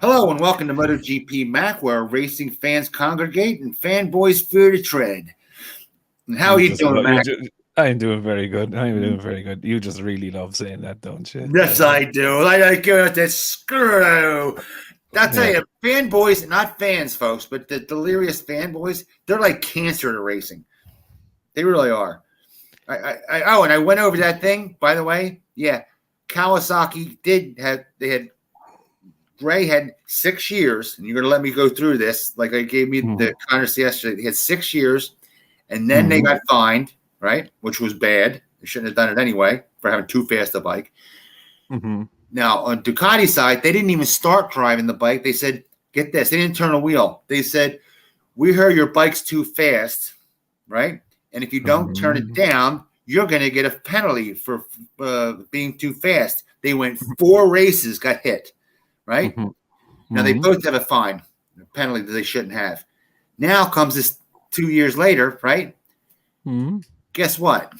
Hello and welcome to MotoGP Mac, where racing fans congregate and fanboys fear to tread. And how are you doing, Mac? I'm doing very good. You just really love saying that, don't you? Yes, I do. I like that screw. I'll tell you, fanboys, not fans, folks, but the delirious fanboys, they're like cancer to racing. They really are. And I went over that thing, by the way. Yeah, Kawasaki Gray had 6 years, and you're going to let me go through this. Like I gave me the context yesterday. He had 6 years, and then they got fined, right? Which was bad. They shouldn't have done it anyway for having too fast a bike. Now, on Ducati's side, they didn't even start driving the bike. They said, get this, they didn't turn a wheel. They said, we heard your bike's too fast, right? And if you don't turn it down, you're going to get a penalty for being too fast. They went 4 races, got hit. Right? Now they both have a fine, a penalty that they shouldn't have. Now comes this 2 years later, right? Guess what?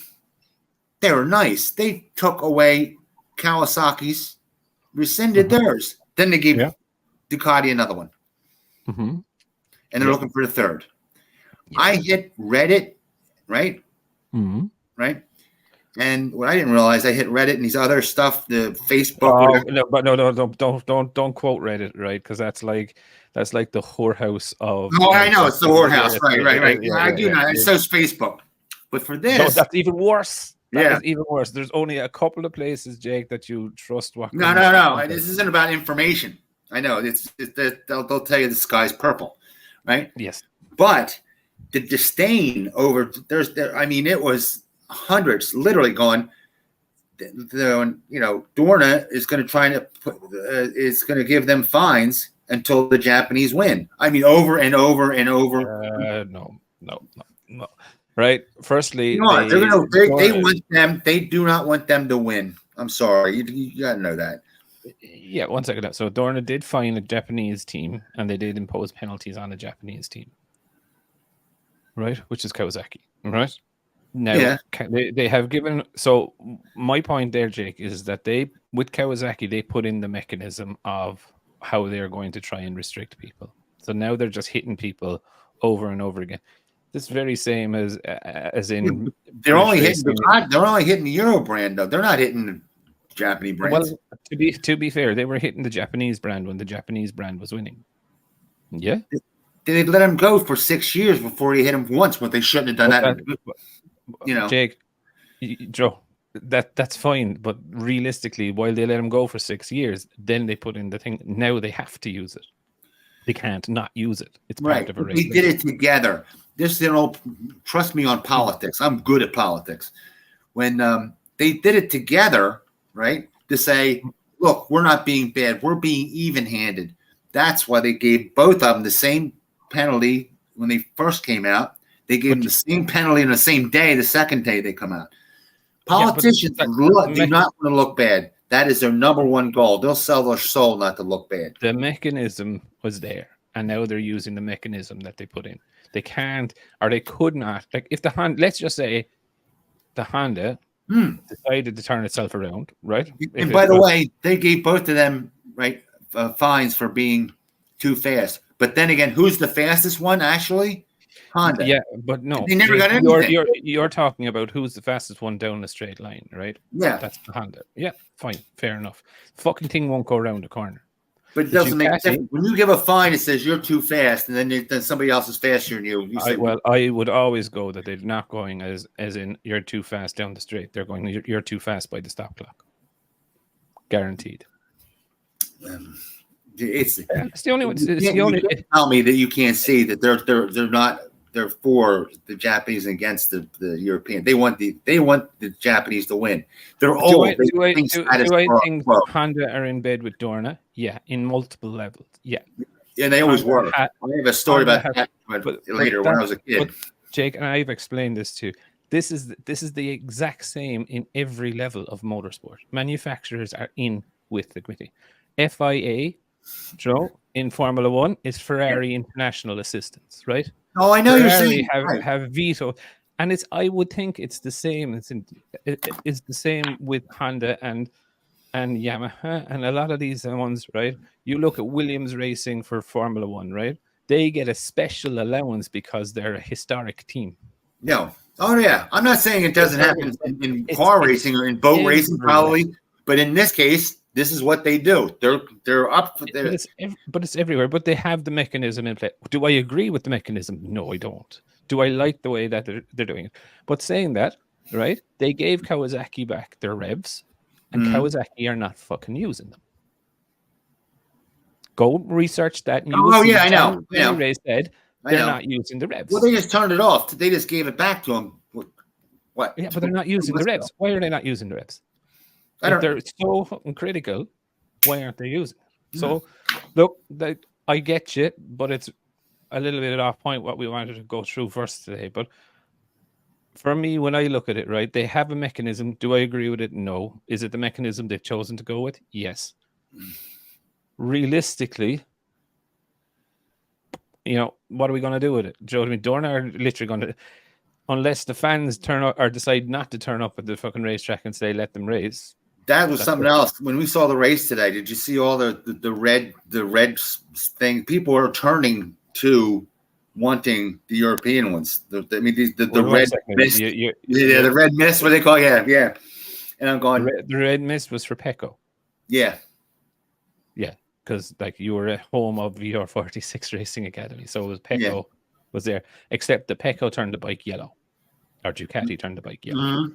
They were nice. They took away Kawasaki's, rescinded theirs. Then they gave Ducati another one. And they're looking for the third. I hit Reddit, right? Right? And what I didn't realize, I hit Reddit and these other stuff, the Facebook. Don't quote Reddit, right? Because that's like the whorehouse of. Oh, I know it's the whorehouse, right. Yeah, I do know. So it's Facebook, but for this, that's even worse. That is even worse. There's only a couple of places, Jake, that you trust. No. This isn't about information. I know it's they'll tell you the sky's purple, right? Yes, but the disdain over it was hundreds literally going. Dorna is going to try to is going to give them fines until the Japanese win. I mean, over and over and over. No. Right. Firstly, they want them. They do not want them to win. I'm sorry. You got to know that. Yeah. 1 second. So Dorna did fine a Japanese team, and they did impose penalties on a Japanese team. Right, which is Kawasaki. Right. Now, they have given. So my point there, Jake, is that with Kawasaki, they put in the mechanism of how they're going to try and restrict people. So now they're just hitting people over and over again. This very same as in they're only hitting the Euro brand though. They're not hitting the Japanese brand. Well, to be fair, they were hitting the Japanese brand when the Japanese brand was winning. Yeah, they let him go for 6 years before they hit him once, but they shouldn't have done that. Jake, Joe, that's fine, but realistically, while they let him go for 6 years, then they put in the thing. Now they have to use it. They can't not use it. It's part of a race. We did it together. Trust me on politics. I'm good at politics. When they did it together, right, to say, look, we're not being bad. We're being even-handed. That's why they gave both of them the same penalty when they first came out. They gave them the same penalty on the same day, the second day they come out. Politicians do not want to look bad. That is their number one goal. They'll sell their soul not to look bad. The mechanism was there, and now they're using the mechanism that they put in. They can't, or they could not. Like if the Honda, let's just say the Honda decided to turn itself around, right? And by the way, they gave both of them fines for being too fast. But then again, who's the fastest one actually? Honda. Yeah, but no. They never got anything. You're talking about who's the fastest one down the straight line, right? Yeah. That's the Honda. Yeah, fine. Fair enough. Fucking thing won't go around the corner. But it doesn't make a difference. When you give a fine, it says you're too fast, and then somebody else is faster than you. I would always go that they're not going as in you're too fast down the straight. They're going you're too fast by the stop clock. Guaranteed. It's the only one. Tell me that you can't see that they're not. They're for the Japanese against the European. They want the Japanese to win. They're old. Do I think Honda are in bed with Dorna? Yeah, in multiple levels. Yeah. Yeah, they always were. I have a story about that later when I was a kid. But Jake, and I've explained this too. This is the exact same in every level of motorsport. Manufacturers are in with the committee. FIA, Joe, in Formula One is Ferrari International Assistance, right? Oh, I know Ferrari you're saying have veto, and I would think it's the same. It's the same with Honda and and Yamaha and a lot of these ones, right? You look at Williams Racing for Formula One, right? They get a special allowance because they're a historic team. No. Oh yeah. I'm not saying it doesn't happen in car racing or in boat racing, probably, but in this case, this is what they do. They're up for their. But it's everywhere. But they have the mechanism in place. Do I agree with the mechanism? No, I don't. Do I like the way that they're doing it? But saying that, right? They gave Kawasaki back their revs, and Kawasaki are not fucking using them. Go research that. And I know. Ray said they're not using the revs. Well, they just turned it off. They just gave it back to them. What? Yeah, but they're not using the revs. Why are they not using the revs? If they're so fucking critical, why aren't they using it? So, look, I get you, but it's a little bit off point what we wanted to go through first today. But for me, when I look at it, right, they have a mechanism. Do I agree with it? No. Is it the mechanism they've chosen to go with? Yes. Realistically, what are we going to do with it? Do you know what I mean? Dorna are literally going to, unless the fans turn up or decide not to turn up at the fucking racetrack and say, let them race. That was something else. When we saw the race today, did you see all the red thing? People are turning to wanting the European ones. The red mist. The red mist. What they call it? Yeah. And I'm going. The red mist was for Pecco. Yeah. Yeah, because you were at home of your 46 Racing Academy, so it was Pecco was there. Except the Pecco turned the bike yellow, or Ducati turned the bike yellow. Mm-hmm.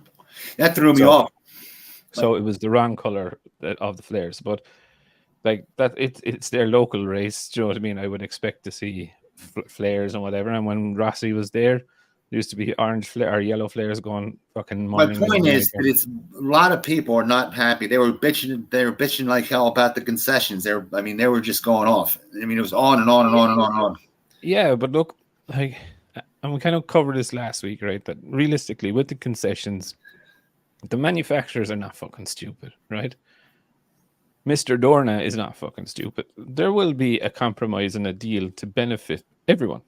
That threw me off. So it was the wrong color of the flares, but that it's their local race. Do you know what I mean? I would expect to see flares and whatever. And when Rossi was there used to be orange flare or yellow flares going fucking. My point is that it's a lot of people are not happy. They were bitching like hell about the concessions. They were just going off. I mean, it was on and on and on and on and on. Yeah, but look, and we kind of covered this last week, right? That realistically, with the concessions, the manufacturers are not fucking stupid, right? Mr. Dorna is not fucking stupid. There will be a compromise and a deal to benefit everyone.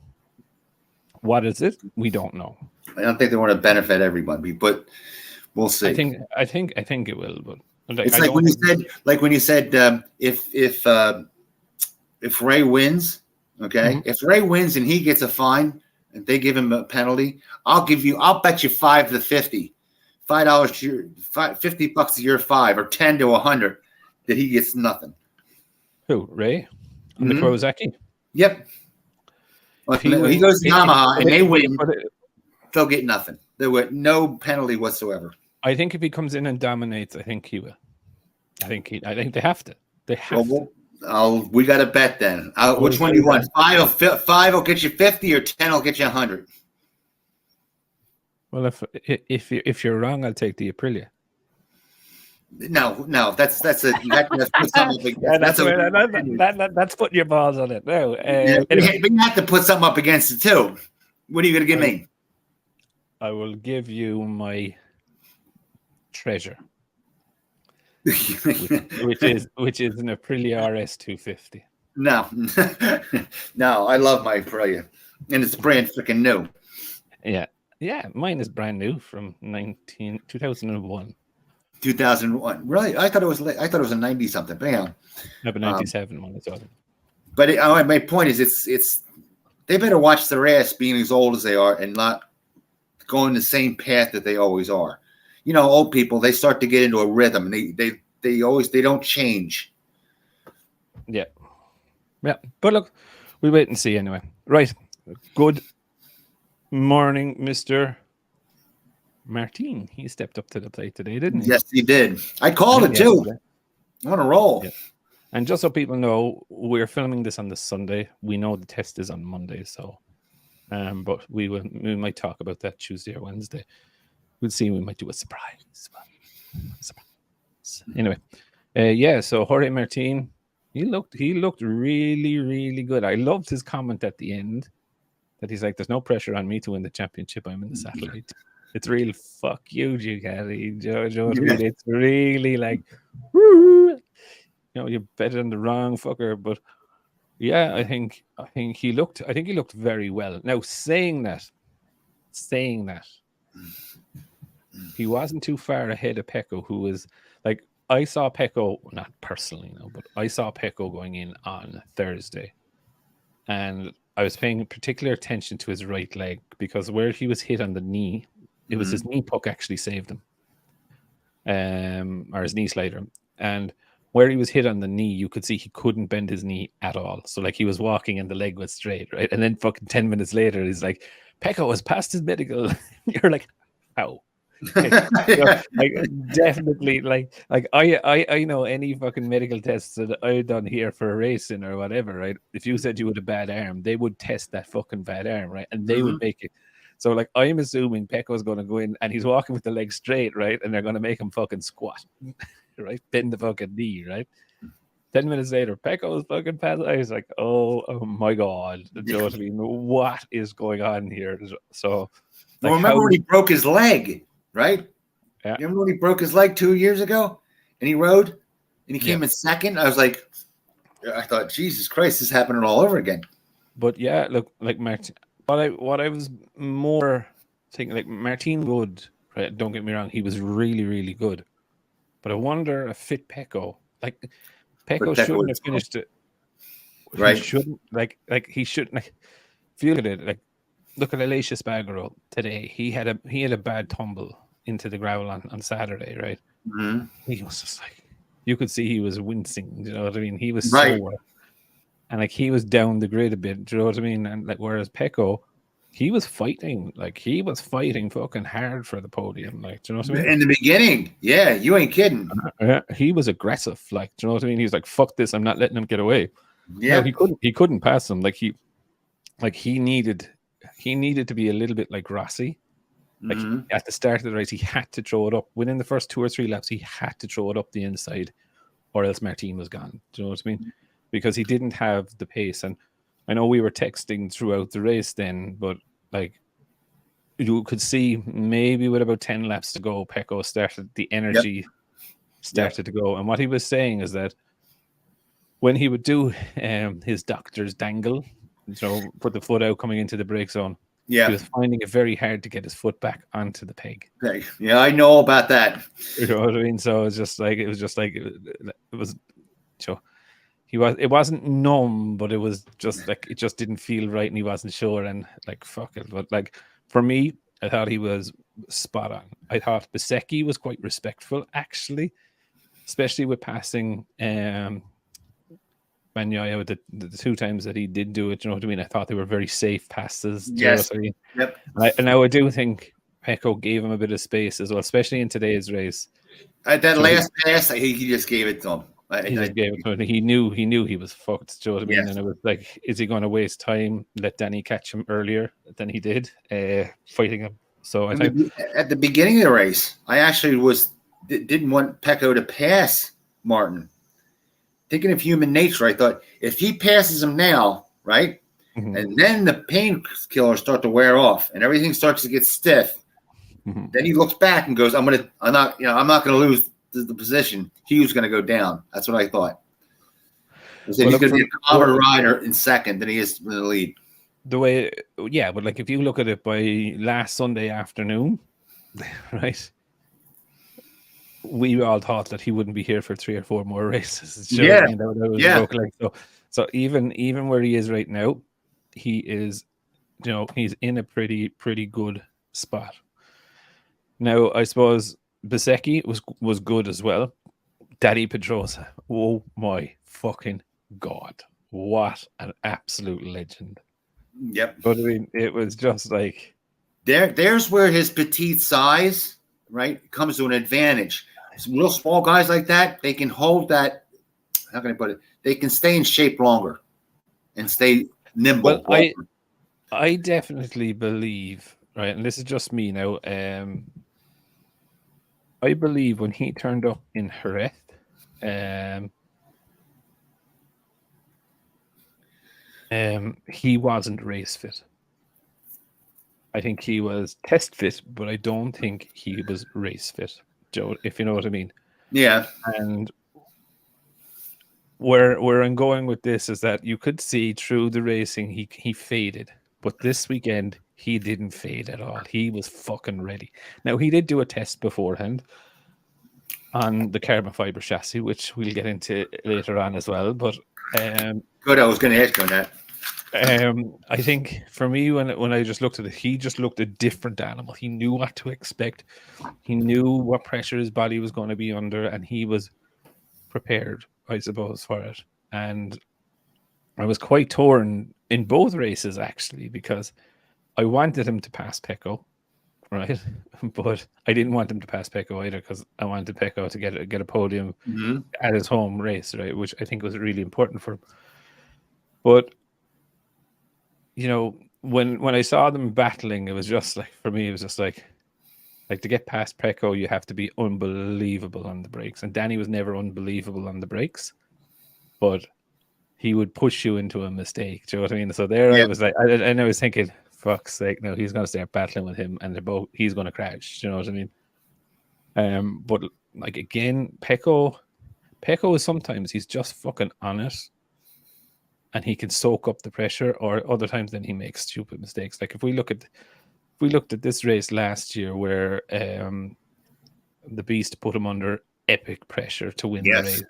What is it? We don't know. I don't think they want to benefit everybody, but we'll see. I think it will. But it's when you said if Ray wins, okay, if Ray wins and he gets a fine and they give him a penalty, I'll bet you $5 to $50. $5 to your $50 to your $5 or $10 to $100 that he gets nothing. Who, Ray? On the Kawasaki? Yep. If he goes to Yamaha and they win, they'll get nothing. There were no penalty whatsoever. I think if he comes in and dominates, I think he will. I think they have to. They have to. We got to bet then. Which one do you want? $5 will get you 50 or 10 will get you 100. Well, if you're wrong, I'll take the Aprilia. No, that's put that's putting your balls on it. No, anyway. But you have to put something up against it too. What are you going to give me? I will give you my treasure, which is an Aprilia RS 250. No, I love my Aprilia, and it's brand freaking new. Yeah, mine is brand new from 2001. 2001. Really? I thought it was a 90 something. But anyhow, I have a 97 one. It's other. But my point is, it's they better watch their ass being as old as they are and not going the same path that they always are. Old people, they start to get into a rhythm and they don't change. Yeah. But look, we wait and see anyway. Right. Good morning, Mr. Martin. He stepped up to the plate today, didn't he? Yes, he did. I called it too. I'm on a roll. Yeah. And just so people know, we're filming this on the Sunday. We know the test is on Monday, so but we might talk about that Tuesday or Wednesday. We'll see. We might do a surprise. Anyway, so Jorge Martin, he looked really, really good. I loved his comment at the end that he's like, "There's no pressure on me to win the championship. I'm in the satellite." It's real fuck you, Ducati, Joe. It's really like, woo, you're better than the wrong fucker. But yeah, I think he looked very well. Now saying that, he wasn't too far ahead of Pecco, who was like, I saw Pecco, not personally, no, but I saw Pecco going in on Thursday, and I was paying particular attention to his right leg because where he was hit on the knee, it was his knee puck actually saved him, or his knee slider, and where he was hit on the knee, you could see he couldn't bend his knee at all. So like he was walking and the leg was straight, right? And then fucking 10 minutes later, he's like, Pecco has passed his medical. You're like, how? Like definitely like I know any fucking medical tests that I've done here for racing or whatever, right? If you said you had a bad arm, they would test that fucking bad arm, right? And they would make it. So like I'm assuming Pecco's going to go in and he's walking with the leg straight, right? And they're going to make him fucking squat, right? Bend the fucking knee, right? 10 minutes later, Pecco's fucking passed. I was like, oh my god, do you know what I mean? What is going on here? So like, remember when he broke his leg? Right? Yeah. You remember when he broke his leg 2 years ago and he rode and he came in second? I was like, I thought, Jesus Christ, this is happening all over again. But yeah, look, like Martin, what I was more thinking, like Martin Wood, right? Don't get me wrong, he was really, really good. But I wonder if fit Pecco, like Pecco shouldn't have finished it. Right. He shouldn't he shouldn't like if you look at it, like look at Alicia Spargaro today. He had a bad tumble into the gravel on Saturday, right? He was just like, you could see he was wincing. Do you know what I mean? He was sore, and like he was down the grid a bit. Do you know what I mean? And like whereas Pecco, he was fighting fucking hard for the podium. Like, do you know what I mean? In the beginning, yeah, you ain't kidding. Yeah, he was aggressive. Like, do you know what I mean? He was like, "Fuck this! I'm not letting him get away." Yeah, no, he couldn't pass him. He needed to be a little bit like Rossi. Like at the start of the race, he had to throw it up. Within the first 2 or 3 laps, he had to throw it up the inside, or else Martin was gone. Do you know what I mean? Because he didn't have the pace. And I know we were texting throughout the race then, but like you could see maybe with about 10 laps to go, Pecco started, the energy started to go. And what he was saying is that when he would do his doctor's dangle, so put the foot out coming into the brake zone, he was finding it very hard to get his foot back onto the peg. Yeah, I know about that. You know what I mean? So it wasn't numb, but it was just like, it just didn't feel right and he wasn't sure, and like, fuck it. But like for me, I thought he was spot on. I thought Bezzecchi was quite respectful, actually, especially with passing Bagnaia with the 2 times that he did do it. You know what I mean? I thought they were very safe passes. Yes. You know what I mean? And I do think Pecco gave him a bit of space as well, especially in today's race. At that last pass, he just gave it to him. He knew he was fucked. Do you know what I mean? Yes. And it was like, is he going to waste time? Let Dani catch him earlier than he did, fighting him. So I think at the beginning of the race, I actually didn't want Pecco to pass Martin. Thinking of human nature, I thought if he passes him now, right, and then the painkillers start to wear off and everything starts to get stiff, then he looks back and goes, "I'm not going to lose the position. He was going to go down." That's what I thought. He's going to be a calmer rider in second than he is in the lead. But like if you look at it by last Sunday afternoon, right? We all thought that he wouldn't be here for 3 or 4 more races. So even where he is right now, he is, he's in a pretty good spot. Now, I suppose Bezzecchi was good as well. Dani Pedrosa, oh my fucking god, what an absolute legend! Yep. But I mean, it was just like there's where his petite size, right, comes to an advantage. Real small guys like that, they can hold that. How can I put it? They can stay in shape longer and stay nimble. Well, I definitely believe, right, and this is just me now. I believe when he turned up in Jerez, he wasn't race fit. I think he was test fit, but I don't think he was race fit, Joe, if you know what I mean. Yeah. And where I'm going with this is that you could see through the racing he faded, but this weekend he didn't fade at all. He was fucking ready. Now he did do a test beforehand, on the carbon fiber chassis, which we'll get into later on as well. But good, I was going to ask you on that. I think for me, when I just looked at it, he just looked a different animal. He knew what to expect. He knew what pressure his body was going to be under, and he was prepared, I suppose, for it. And I was quite torn in both races, actually, because I wanted him to pass Pecco, right? But I didn't want him to pass Pecco either, because I wanted Pecco to get a podium at his home race, right? Which I think was really important for him. But you know, when I saw them battling, it was just like, for me, it was just like to get past Pecco, you have to be unbelievable on the brakes. And Dani was never unbelievable on the brakes, but he would push you into a mistake. Do you know what I mean? So there, I was like, and I was thinking, fuck's sake, no, he's going to start battling with him, and he's going to crash. Do you know what I mean? But like again, Pecco is sometimes he's just fucking on it, and he can soak up the pressure, or other times then he makes stupid mistakes. Like if we looked at this race last year, where the Beast put him under epic pressure to win the race,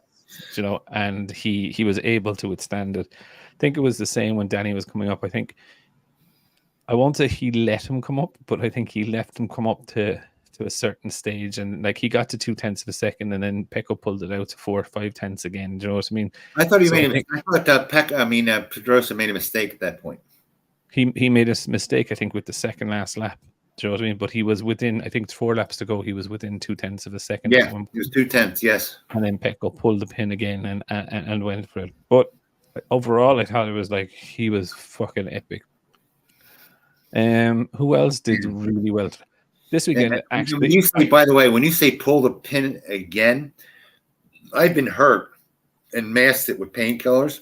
you know, and he was able to withstand it. I think it was the same when Dani was coming up. I won't say he let him come up, but I think he left him come up to a certain stage, and like he got to 0.2 of a second, and then Pecco pulled it out to 4 or 5 tenths again. Do you know what I mean? I thought Pedrosa made a mistake at that point. He made a mistake, I think, with the second last lap. Do you know what I mean? But he was within, I think, 4 laps to go. He was within 0.2 of a second. Yeah, he was 0.2, yes. And then Pecco pulled the pin again and went for it. But overall, I thought it was like he was fucking epic. Who else did really well this weekend? Actually, when you say, by the way, when you say pull the pin again, I've been hurt and masked it with painkillers.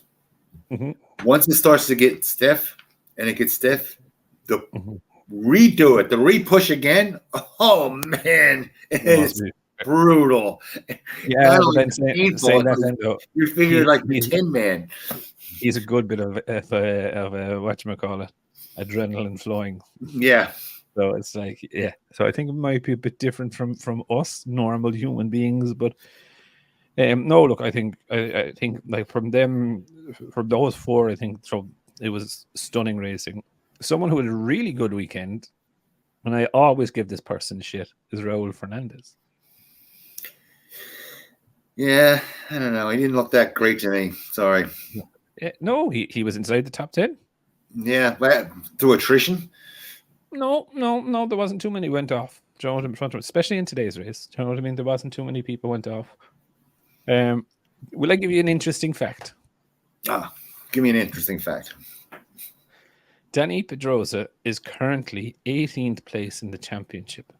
Once it starts to get stiff, redo it, the re-push again. Oh man, it is brutal. Yeah, but then saying that, then, though, you figure like the Tin Man. He's a good bit of whatchamacallit, adrenaline flowing. Yeah. So it's like, yeah. So I think it might be a bit different from us normal human beings, but no. Look, I think like from those 4, I think so. It was stunning racing. Someone who had a really good weekend, and I always give this person shit, is Raul Fernandez. Yeah, I don't know. He didn't look that great to me. Sorry. No, he was inside the top 10. Yeah, but through attrition. No, there wasn't too many went off. Do you know what I mean? Especially in today's race. Do you know what I mean? There wasn't too many people went off. Will I give you an interesting fact? Give me an interesting fact. Dani Pedrosa is currently 18th place in the championship.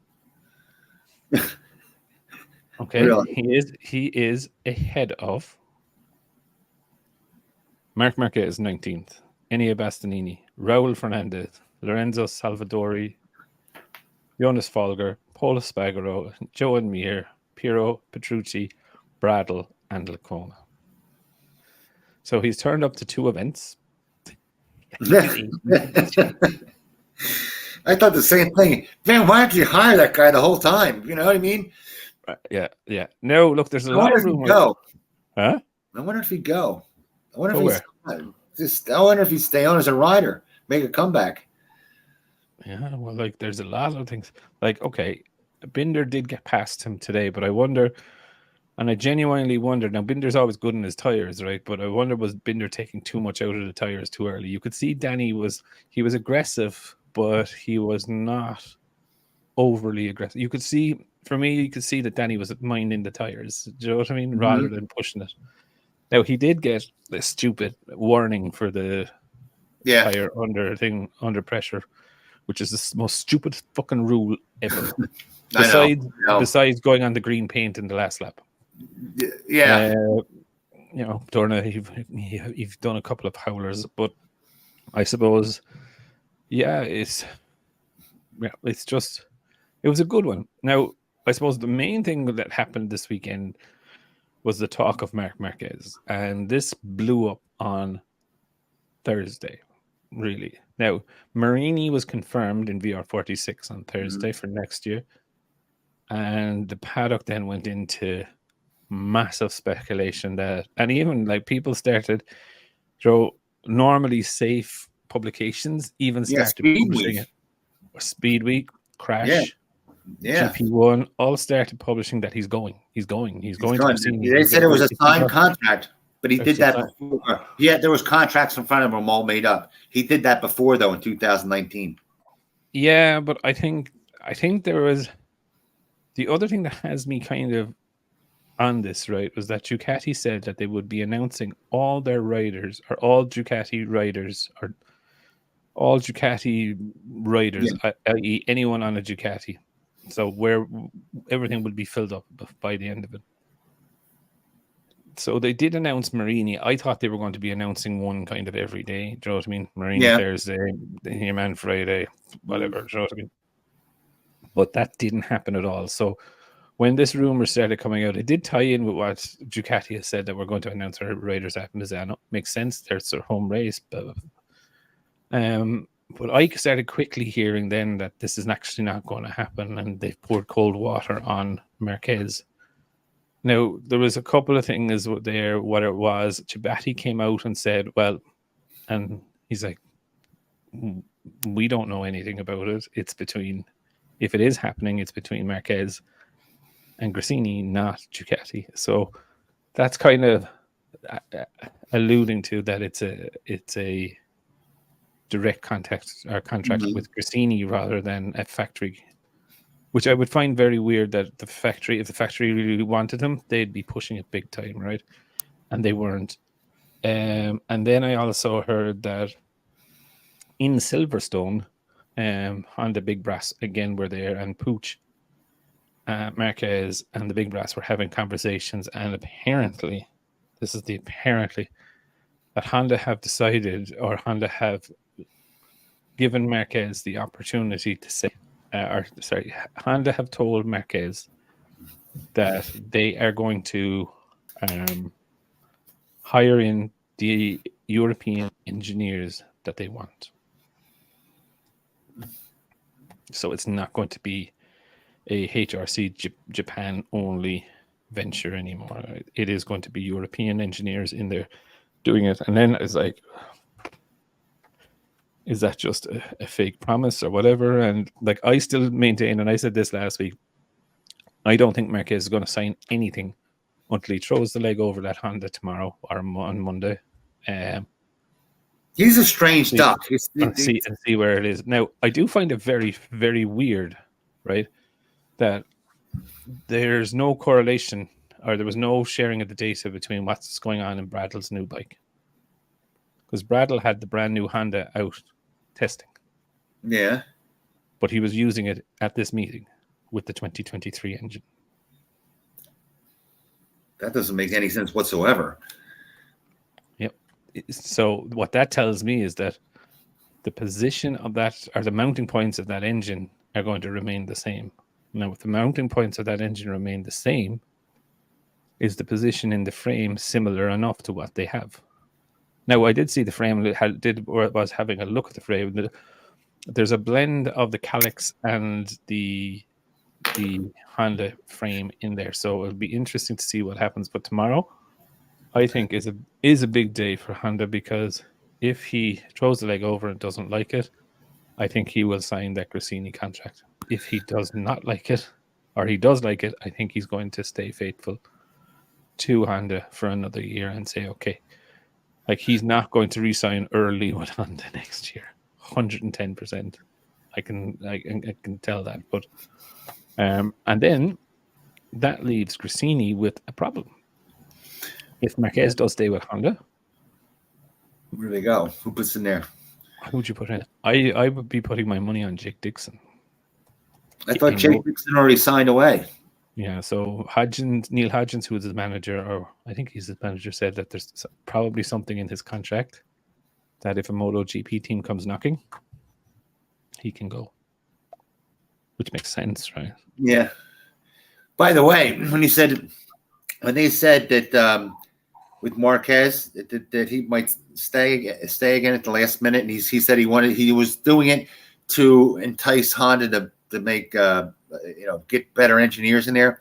Okay, really? He is ahead of Marc Marquez 19th, Enea Bastianini, Raul Fernandez, Lorenzo Salvadori, Jonas Folger, Paul Espargaro, Joan Mir, Piero Petrucci, Bradle, and Lacoma. So he's turned up to 2 events. I thought the same thing. Man, why didn't you hire that guy the whole time? You know what I mean? Yeah. No, look, there's a lot of rumors. Huh? I wonder if he'd go. I wonder if he'd stay on as a rider, make a comeback. Yeah, well, like there's a lot of things. Like, okay, Binder did get past him today, but I wonder, and I genuinely wonder. Now, Binder's always good in his tires, right? But I wonder, was Binder taking too much out of the tires too early? You could see Dani was aggressive, but he was not overly aggressive. You could see, for me, you could see that Dani was minding the tires. Do you know what I mean? Rather than pushing it. Now, he did get a stupid warning for the tire under pressure, which is the most stupid fucking rule ever. Besides going on the green paint in the last lap. Yeah. You know, Dorna, you've done a couple of howlers, but I suppose, it was a good one. Now, I suppose the main thing that happened this weekend was the talk of Marc Marquez, and this blew up on Thursday, really. Now, Marini was confirmed in VR46 on Thursday for next year. And the paddock then went into massive speculation that, and even like people started, normally safe publications even started Speed publishing Week. it. Speed Week, Crash, Yeah. GP1 all started publishing that he's going to Gresini. They said it was a signed contract, but he did that before. Yeah, there was contracts in front of him all made up. He did that before, though, in 2019. Yeah, but I think there was the other thing that has me kind of on this, right, was that Ducati said that they would be announcing all their riders, or all Ducati riders, i.e. anyone on a Ducati. So where everything would be filled up by the end of it. So they did announce Marini. I thought they were going to be announcing one kind of every day. Do you know what I mean? Marini Thursday, Yeman Friday, whatever. Do you know what I mean? But that didn't happen at all. So when this rumor started coming out, it did tie in with what Ducati has said, that we're going to announce our riders at Misano. Makes sense. There's their home race. But I started quickly hearing then that this is actually not going to happen, and they've poured cold water on Marquez. Now, there was a couple of things there. What it was, Ducati came out and said, well, and he's like, we don't know anything about it. It's between, if it is happening, it's between Marquez and Gresini, not Ducati. So that's kind of alluding to that it's a direct contract with Gresini rather than a factory, which I would find very weird, that if the factory really wanted him, they'd be pushing it big time, right? And they weren't. And then I also heard that in Silverstone, Honda Big Brass again were there, and Puig, Marquez, and the Big Brass were having conversations, and apparently, that Honda have decided, or Honda have given Marquez the opportunity to say, Honda have told Marquez that they are going to hire in the European engineers that they want. So it's not going to be a HRC Japan only venture anymore. It is going to be European engineers in there doing it. And then it's like, is that just a fake promise or whatever? And like, I still maintain, and I said this last week, I don't think Marquez is going to sign anything until he throws the leg over that Honda tomorrow or on Monday. He's a strange duck. See where it is. Now, I do find it very, very weird, right, that there's no correlation, or there was no sharing of the data between what's going on in Bradl's new bike. Because Bradl had the brand new Honda out testing. Yeah. But he was using it at this meeting with the 2023 engine. That doesn't make any sense whatsoever. Yep. So what that tells me is that the position of that, or the mounting points of that engine, are going to remain the same. Now, if the mounting points of that engine remain the same, is the position in the frame similar enough to what they have? Now, I did see the frame, was having a look at the frame. There's a blend of the Calyx and the Honda frame in there, so it'll be interesting to see what happens. But tomorrow, I think is a big day for Honda, because if he throws the leg over and doesn't like it, I think he will sign that Gresini contract. If he does not like it, or he does like it, I think he's going to stay faithful to Honda for another year and say, okay, like, he's not going to re-sign early with Honda next year. 110%. I can tell that. But and then that leaves Gresini with a problem. If Marquez does stay with Honda, where do they go? Who puts in there? Who would you put in? I would be putting my money on Jake Dixon. I thought Jake Dixon already signed away. Yeah, so Neil Hodgins, who is his manager, or I think he's his manager, said that there's probably something in his contract that if a MotoGP team comes knocking, he can go. Which makes sense, right? Yeah. By the way, when they said that with Marquez that he might stay again at the last minute, and he said he was doing it to entice Honda to make get better engineers in there.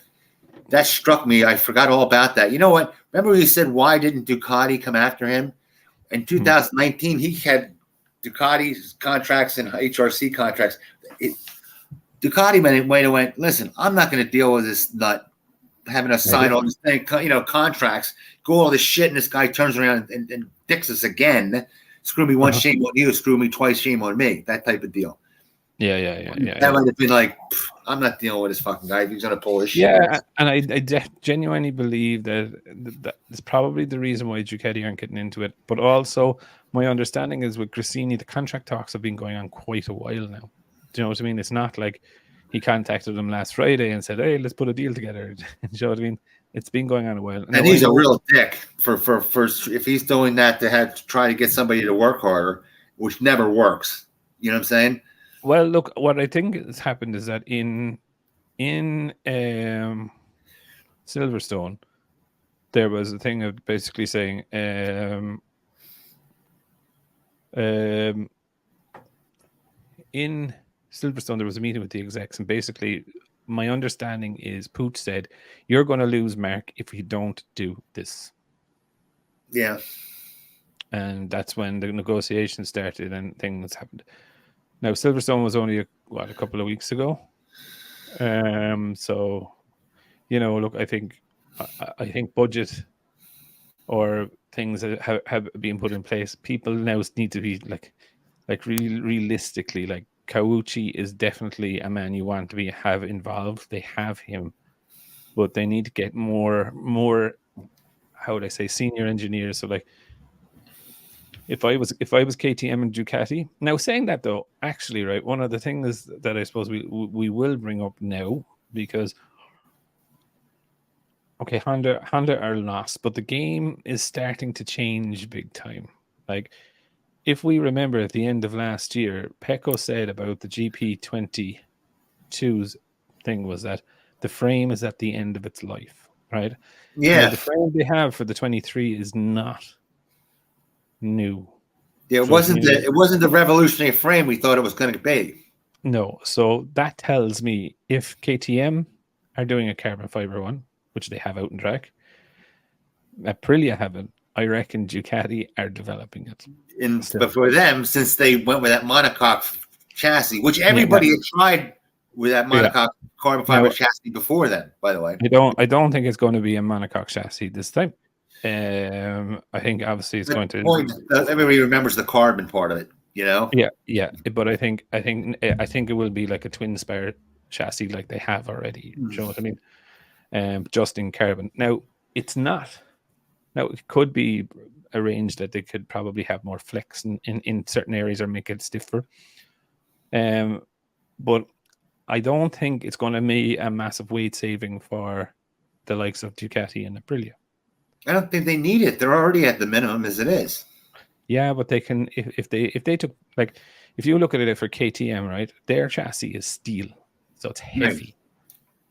That struck me. I forgot all about that. You know what? Remember you said, why didn't Ducati come after him? In 2019, he had Ducati's contracts and HRC contracts. Ducati went, listen, I'm not going to deal with this nut having us sign all this thing, contracts, go all this shit, and this guy turns around and dicks us again. Screw me once, shame on you. Screw me twice, shame on me. That type of deal. Yeah. That might have been like, I'm not dealing with this fucking guy. If he's going to pull his shit. Yeah, and I genuinely believe that is probably the reason why Ducati aren't getting into it. But also, my understanding is with Gresini, the contract talks have been going on quite a while now. Do you know what I mean? It's not like he contacted them last Friday and said, "Hey, let's put a deal together." Do you know what I mean? It's been going on a while. And he's a real dick for if he's doing that to try to get somebody to work harder, which never works. You know what I'm saying? Well, look, what I think has happened is that in Silverstone, there was a thing of basically saying in Silverstone there was a meeting with the execs, and basically my understanding is Pooch said, "You're going to lose, Mark, if you don't do this." Yeah. And that's when the negotiations started and things happened. Now, Silverstone was only a couple of weeks ago. So, look, I think budget or things that have been put in place. People now need to be realistically, like Kawuchi is definitely a man you want to have involved. They have him, but they need to get more. How would I say, senior engineers? So like. If I was KTM and Ducati. Now, saying that though, actually, right, one of the things that I suppose we will bring up now, because Honda are lost, but the game is starting to change big time. Like, if we remember at the end of last year, Pecco said about the GP22's thing was that the frame is at the end of its life, right? Yeah. Now, the frame they have for the 23 is not new. Yeah, it wasn't the revolutionary frame we thought it was going to be. No, so that tells me if KTM are doing a carbon fiber one, which they have out in track, Aprilia haven't. I reckon Ducati are developing it. But for them, since they went with that monocoque chassis, which everybody had tried with that monocoque carbon fiber chassis before then, by the way. I don't think it's going to be a monocoque chassis this time. I think obviously it's going to. Everybody remembers the carbon part of it, Yeah. But I think it will be like a twin spar chassis like they have already. You know what I mean? Just in carbon. Now it's not. Now it could be arranged that they could probably have more flex in certain areas or make it stiffer. But I don't think it's going to be a massive weight saving for the likes of Ducati and Aprilia. I don't think they need it. They're already at the minimum as it is. Yeah, but they can if they took, like, if you look at it for KTM, right? Their chassis is steel, so it's heavy. Right.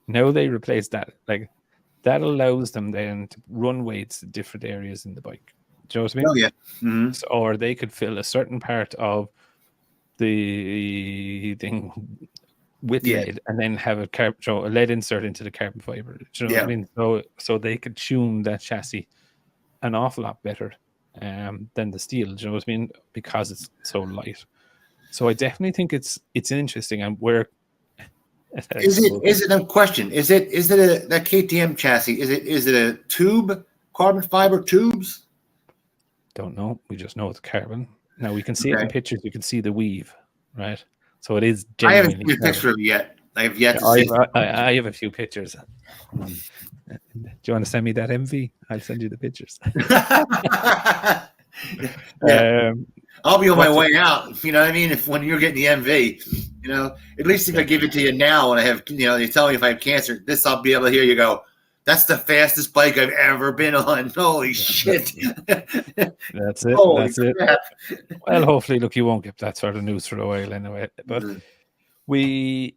Now they replace that. Like, that allows them then to run weights at different areas in the bike. Do you know what I mean? Oh yeah. Mm-hmm. So, or they could fill a certain part of the thing with lead and then have a lead insert into the carbon fiber. Do you know what I mean? So they could tune that chassis an awful lot better than the steel. Do you know what I mean? Because it's so light. So I definitely think it's interesting, and where is it a question? Is it that KTM chassis? Is it a tube, carbon fiber tubes? Don't know. We just know it's carbon. Now we can see it in pictures. You can see the weave, right? So it is genuinely. I haven't seen a picture of it yet. I have yet to see. I have a few pictures. Do you want to send me that MV? I'll send you the pictures. I'll be on my way out. You know what I mean? When you're getting the MV, at least if I give it to you now and I have, you tell me if I have cancer, I'll be able to hear you go, "That's the fastest bike I've ever been on." Holy shit. That's it. Holy crap. It. Well, hopefully, look, you won't get that sort of news for a while anyway. But when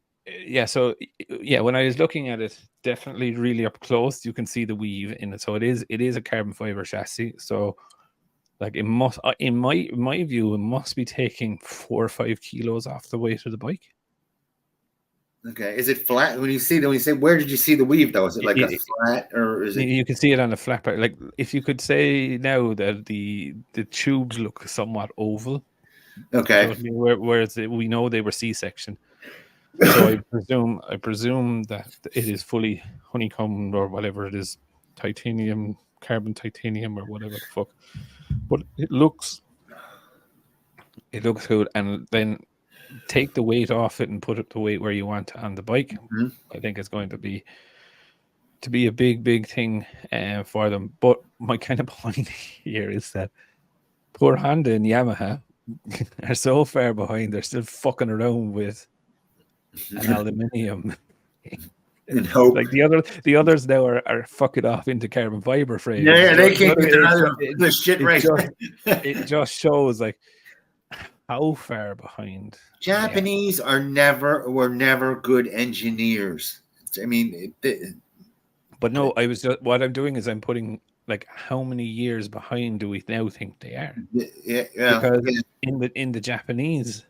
I was looking at it, definitely really up close, you can see the weave in it. So it is a carbon fiber chassis. So, like, it must, in my view, it must be taking 4 or 5 kilos off the weight of the bike. Okay. Is it flat when you say where did you see the weave though? Is it like a flat or is it? You can see it on a flat part. Like if you could say now that the tubes look somewhat oval. Okay. So, whereas we know they were C-section. So I presume that it is fully honeycombed or whatever it is, carbon titanium or whatever the fuck. But it looks good, and then take the weight off it and put it the weight where you want on the bike. Mm-hmm. I think it's going to be a big thing for them. But my kind of point here is that poor Honda and Yamaha are so far behind. They're still fucking around with an aluminium. And hope. Like the others now are fucking off into carbon fiber frames. Yeah, they can't get the shit right. It just shows like how far behind. Japanese were never good engineers. I mean, but no, what I'm doing is I'm putting like how many years behind do we now think they are? Yeah. Because in the Japanese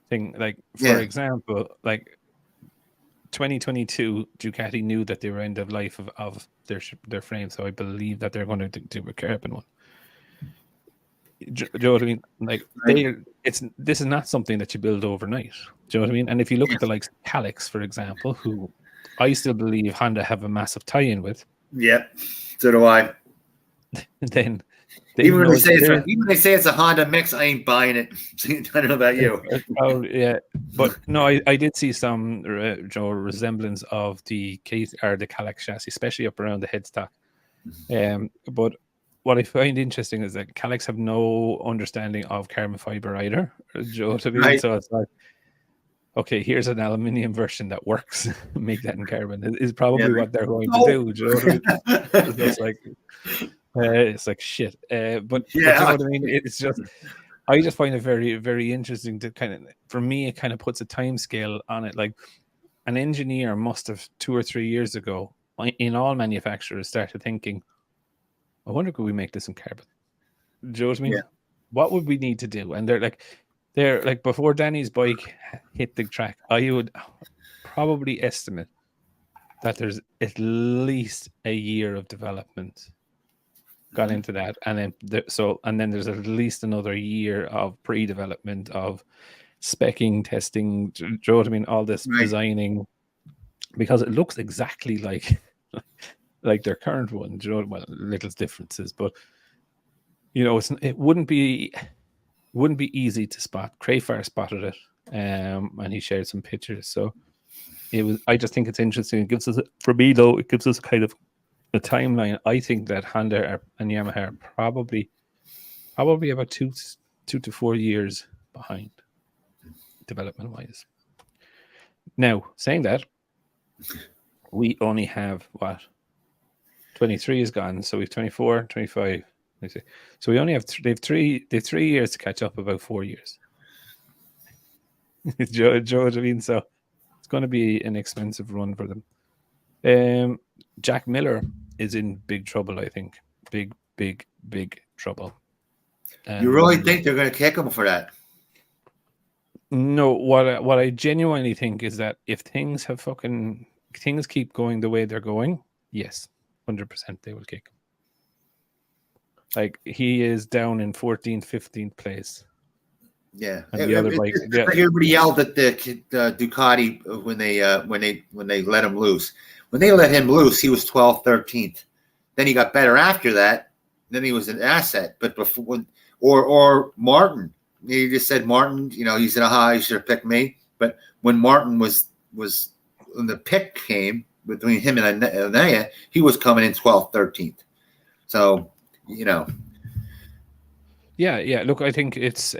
thing, like for example, like 2022, Ducati knew that they were end of life of their frame, so I believe that they're going to do a carbon one. Do you know what I mean? Like this is not something that you build overnight. Do you know what I mean? And if you look at the likes of Calix, for example, who I still believe Honda have a massive tie-in with. Yep, so do I. Then even when they say it's a Honda mix, I ain't buying it. I don't know about you. Oh yeah, but no, I did see some resemblance of the Calix chassis, especially up around the headstock. But what I find interesting is that Calix have no understanding of carbon fiber either. Do you know what I mean? Right. So it's like, okay, here's an aluminium version that works. Make that in carbon is probably what they're going to do. Do you know what I mean? It's like shit. But you know what I mean? It's just, I just find it very, very interesting to for me, it kind of puts a time scale on it. Like an engineer must have 2 or 3 years ago, in all manufacturers, started thinking, I wonder, could we make this in carbon? Do you know what I mean? Yeah. What would we need to do? And they're like before Danny's bike hit the track, I would probably estimate that there's at least a year of development got into that, and then there's at least another year of pre-development of speccing, testing. Do you know what I mean? All this designing, because it looks exactly like their current one. Do you know? Well, little differences, but you know, it wouldn't be easy to spot. Crafar spotted it, and he shared some pictures. So it was. I just think it's interesting. It gives us, for me though, it gives us kind of a timeline. I think that Honda and Yamaha are probably about 2 to 4 years behind development wise. Now, saying that, we only have 23 is gone, so we've 24, 25. So we only have they've 3 years to catch up, about 4 years. Joe, what I mean? So it's going to be an expensive run for them. Jack Miller is in big trouble, I think. Big trouble. You really think they're going to kick him for that? No, what I genuinely think is that if things keep going the way they're going, yes, 100% they will kick him. Like, he is down in 14th, 15th place. Yeah, everybody yelled at the Ducati when they let him loose. When they let him loose, he was 12th, 13th. Then he got better after that. Then he was an asset. But before, or Martin, he just said Martin. You know, he said, "Aha, you should have picked me." But when Martin was when the pick came between him and Bagnaia, he was coming in 12th, 13th. So, you know. Yeah. Look, I think it's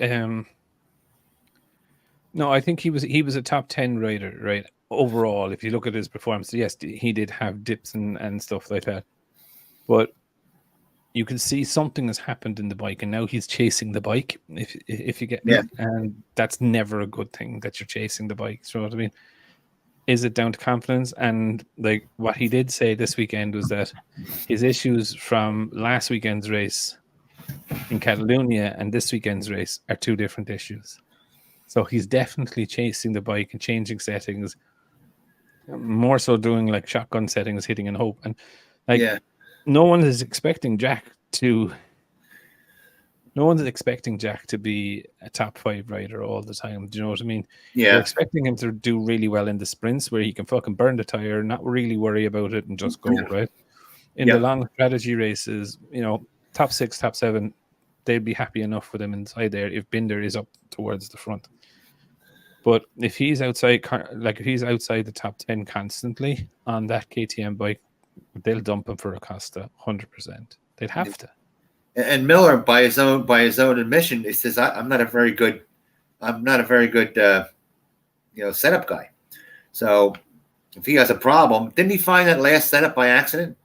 no, I think he was a top 10 rider, right? Overall, if you look at his performance, yes, he did have dips and stuff like that. But you can see something has happened in the bike, and now he's chasing the bike. If you get me, and that's never a good thing that you're chasing the bike. You know what I mean? Is it down to confidence? And like what he did say this weekend was that his issues from last weekend's race in Catalonia and this weekend's race are two different issues. So he's definitely chasing the bike and changing settings, more so doing like shotgun settings, hitting and hope. And like, no one is expecting Jack to be a top 5 rider all the time. Do you know what I mean? Yeah. You're expecting him to do really well in the sprints where he can fucking burn the tire, not really worry about it, and just go, right? In the long strategy races, top 6, top 7, they'd be happy enough with him inside there if Binder is up towards the front. But if he's outside, the top 10 constantly on that KTM bike, they'll dump him for Acosta 100%. They'd have to. And Miller, by his own admission, he says, "I'm not a very good, setup guy. So if he has a problem, didn't he find that last setup by accident?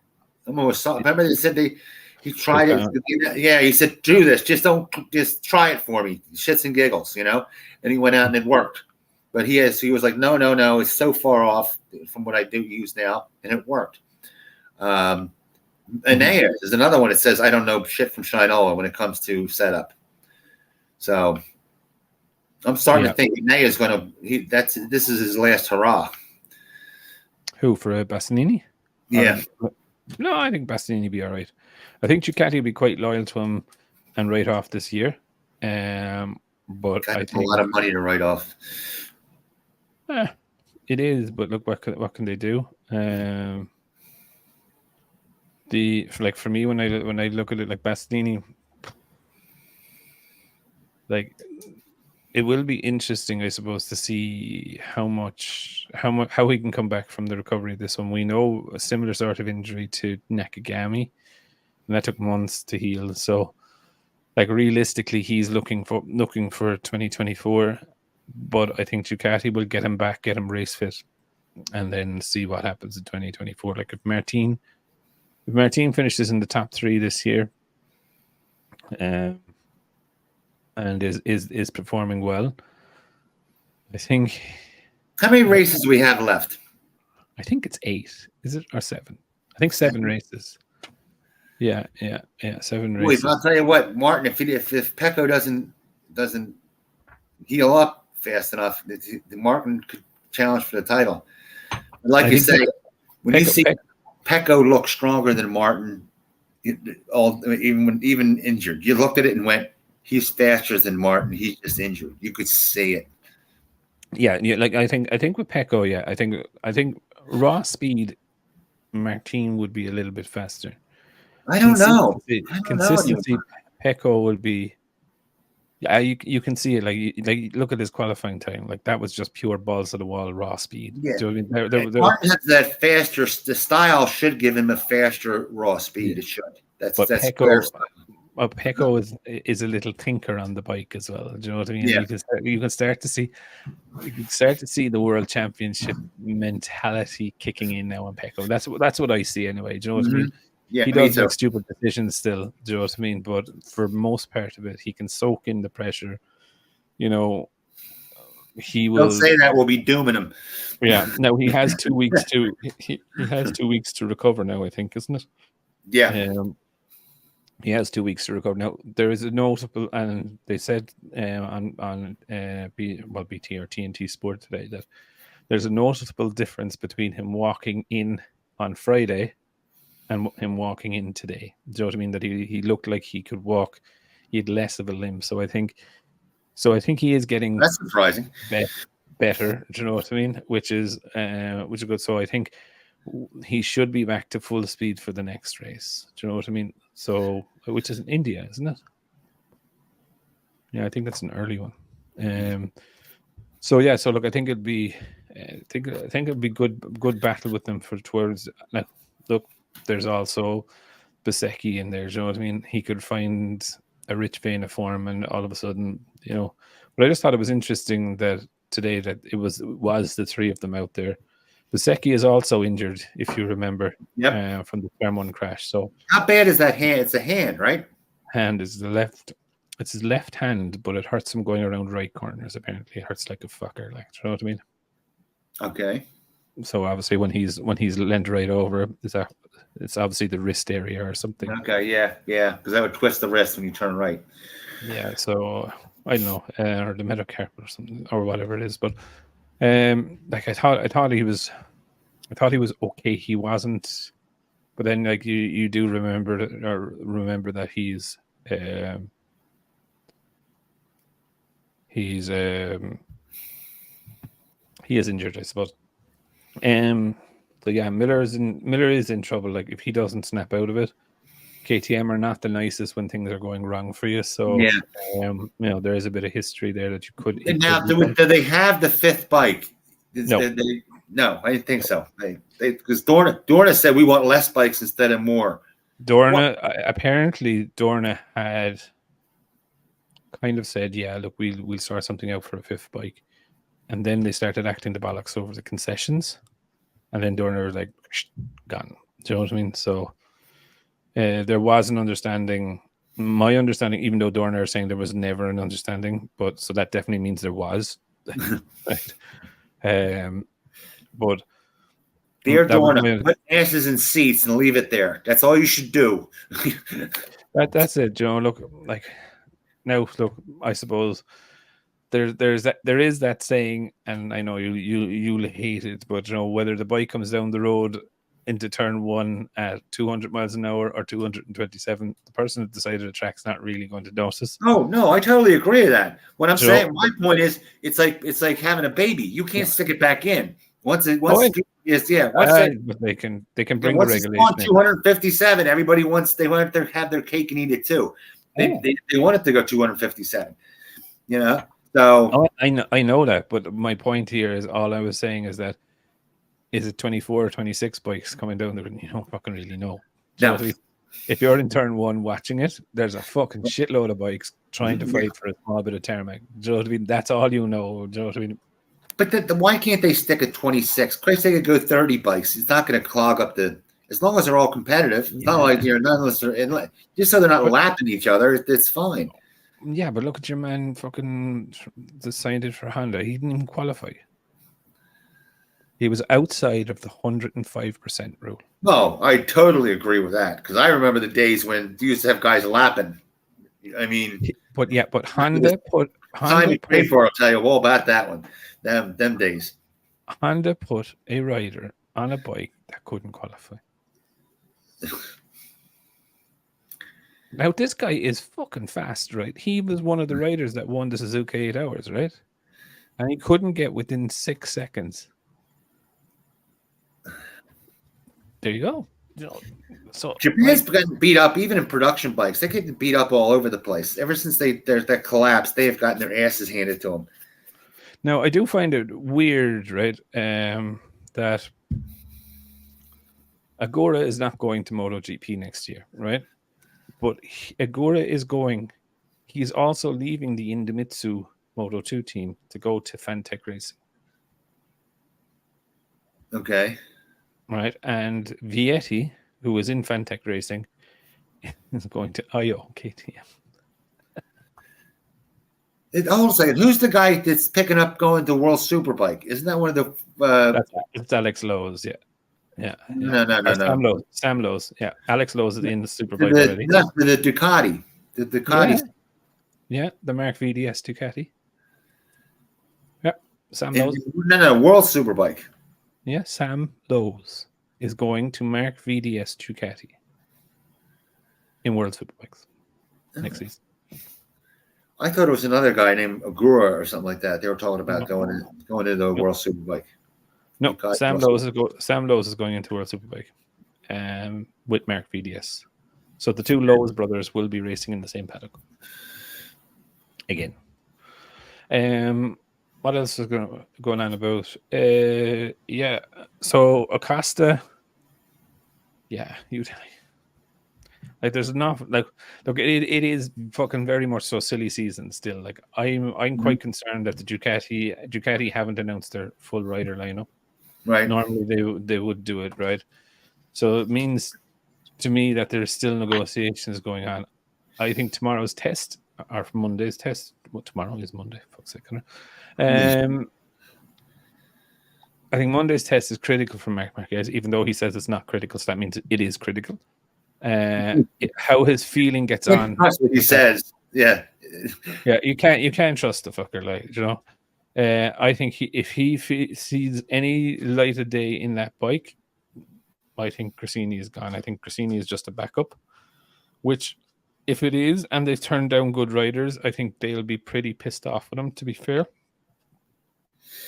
Remember they said he tried it. Yeah, he said, "Do this. Just try it for me, shits and giggles, And he went out and it worked. But he was like, no, it's so far off from what I do use now, and it worked. Bagnaia is another one that says, I don't know shit from Shinola when it comes to setup. So I'm starting to think Bagnaia is going to. This is his last hurrah. Who, for Bastianini? Yeah. No, I think Bastianini will be all right. I think Ducati will be quite loyal to him and write off this year. But I think a lot of money to write off. It is, but look, what can they do? For me, when I look at it, like Bastianini, like it will be interesting, I suppose, to see how he can come back from the recovery of this one. We know a similar sort of injury to Nakagami, and that took months to heal. So, like realistically, he's looking for 2024. But I think Ducati will get him back, get him race fit, and then see what happens in 2024. Like if Martin finishes in the top 3 this year, and is performing well, I think. How many races do we have left? I think it's 8. Is it or 7? I think 7 races. Yeah, 7 races. I'll tell you what, Martin. If Pecco doesn't heal up fast enough, the Martin could challenge for the title. Like you say, when you see Pecco look stronger than Martin, even injured, you looked at it and went, "He's faster than Martin. He's just injured." You could see it. Yeah. Like I think with Pecco, yeah, I think raw speed, Martin would be a little bit faster. I don't know. Consistency, Pecco will be. Yeah, you can see it. Like look at his qualifying time. Like that was just pure balls to the wall, raw speed. Yeah. So, I mean, they're, Martin has that faster. The style should give him a faster raw speed. It should. That's Pecco is a little tinker on the bike as well. Do you know what I mean? Yeah. You can start to see the World Championship mentality kicking in now on Pecco. That's what I see anyway. Do you know what I mean? Yeah, he does make stupid decisions still, do you know what I mean? But for most part of it, he can soak in the pressure. He will. Don't say that. We'll be dooming him. Yeah. No, he has 2 weeks to. He has 2 weeks to recover now, I think, isn't it? Yeah. He has 2 weeks to recover. Now there is a notable, and they said on BT or TNT Sport today that there's a noticeable difference between him walking in on Friday and him walking in today. Do you know what I mean? That he looked like he could walk. He had less of a limb. So I think he is getting. That's surprising. Better. Do you know what I mean? Which is good. So I think he should be back to full speed for the next race. Do you know what I mean? So which is in India, isn't it? Yeah, I think that's an early one. So look, I think it'd be. I think it'd be good battle with them towards. Like, look. There's also Bezzecchi in there. Do you know what I mean? He could find a rich vein of form, and all of a sudden, But I just thought it was interesting that today that it was the 3 of them out there. Bezzecchi is also injured, if you remember, from the Fairmont crash. So how bad is that hand? It's a hand, right? Hand is the left. It's his left hand, but it hurts him going around right corners. Apparently, it hurts like a fucker. Like, do you know what I mean? Okay. So obviously, when he's leant right over, it's obviously the wrist area or something. Okay, yeah, because that would twist the wrist when you turn right. Yeah, so I don't know, or the metacarp or something or whatever it is. But like I thought he was okay. He wasn't, but then like you do remember that he's he is injured, I suppose. So yeah, Miller is in trouble. Like if he doesn't snap out of it, KTM are not the nicest when things are going wrong for you. So there is a bit of history there that you could. And now, do they have the fifth bike? No. No, I didn't think so. Because Dorna said we want less bikes instead of more. Apparently Dorna had kind of said, yeah, look, we'll sort something out for a fifth bike, and then they started acting the bollocks over the concessions, and then Dorna was like, gone. Do you know what I mean? So there was an understanding. My understanding, even though Dorna are saying there was never an understanding, but so that definitely means there was. Right. But dear Dorna, put asses in seats and leave it there. That's all you should do. That's it, Joe. Look, I suppose there is that saying, and I know you'll hate it, but whether the bike comes down the road into turn one at 200 miles an hour or 227, the person that decided the track's not really going to notice. Oh no, I totally agree with that. What I'm saying, my point is, it's like having a baby. You can't stick it back in but they can bring the regulation. On 257, everybody wants they want to have their cake and eat it too. They want it to go 257. So I know that, but my point here is all I was saying is that. Is it 24 or 26 bikes coming down there? You don't fucking really know. No. If you're in turn one watching it, there's a fucking shitload of bikes trying to fight for a small bit of tarmac. Do you know what I mean? That's all you know. Do you know what I mean? But why can't they stick at 26? Christ, they could go 30 bikes. It's not going to clog up as long as they're all competitive. It's not like just so they're not lapping each other. It's fine. Yeah, but look at your man fucking decided for Honda. He didn't even qualify. He was outside of the 105% rule. No, I totally agree with that because I remember the days when you used to have guys lapping. I mean, but Honda put time you pay for. I'll tell you all about that one. Them days. Honda put a rider on a bike that couldn't qualify. Now this guy is fucking fast, right? He was one of the riders that won the Suzuki 8 Hours, right? And he couldn't get within 6 seconds. There you go. So Japan's gotten beat up even in production bikes. They get beat up all over the place. Ever since there's that collapse, they have gotten their asses handed to them. Now I do find it weird, right? That Agora is not going to MotoGP next year, right? But Agora is going. He's also leaving the Indomitsu Moto2 team to go to Fantech Racing. Okay. Right, and Vietti, who was in Fantech Racing, is going to IO KTM. Hold on a second. Who's the guy that's picking up going to World Superbike? Isn't that one of the? It's Alex Lowe's, yeah. No. Sam Lowe's, yeah. Alex Lowe's is in the Superbike already. The Ducati, the Ducati. Yeah, the Mark VDS Ducati. Yeah, Sam Lowe's. No, World Superbike. Yeah, Sam Lowe's is going to Mark VDS Ducati in World Superbikes next season. I thought it was another guy named Agura or something like that. They were talking about going into the World Superbike. No, Sam Lowe's is going into World Superbike with Mark VDS. So the two Lowe's brothers will be racing in the same paddock again. What else is going on about? So Acosta, there's enough. Look, it is fucking very much so silly season still. Like I'm quite concerned that the Ducati haven't announced their full rider lineup. Right. Normally they would do it, right? So it means to me that there's still negotiations going on. I think tomorrow's test or Monday's test. Well, tomorrow is Monday. Fuck's sake. I think Monday's test is critical for Marc Marquez, even though he says it's not critical, so that means it is critical. How his feeling gets on. That's what he says. Yeah. Yeah, you can't trust the fucker, like, you know. I think if he sees any light of day in that bike, I think Grassini is gone. I think Grassini is just a backup, which, if it is, and they've turned down good riders, I think they'll be pretty pissed off with him, to be fair.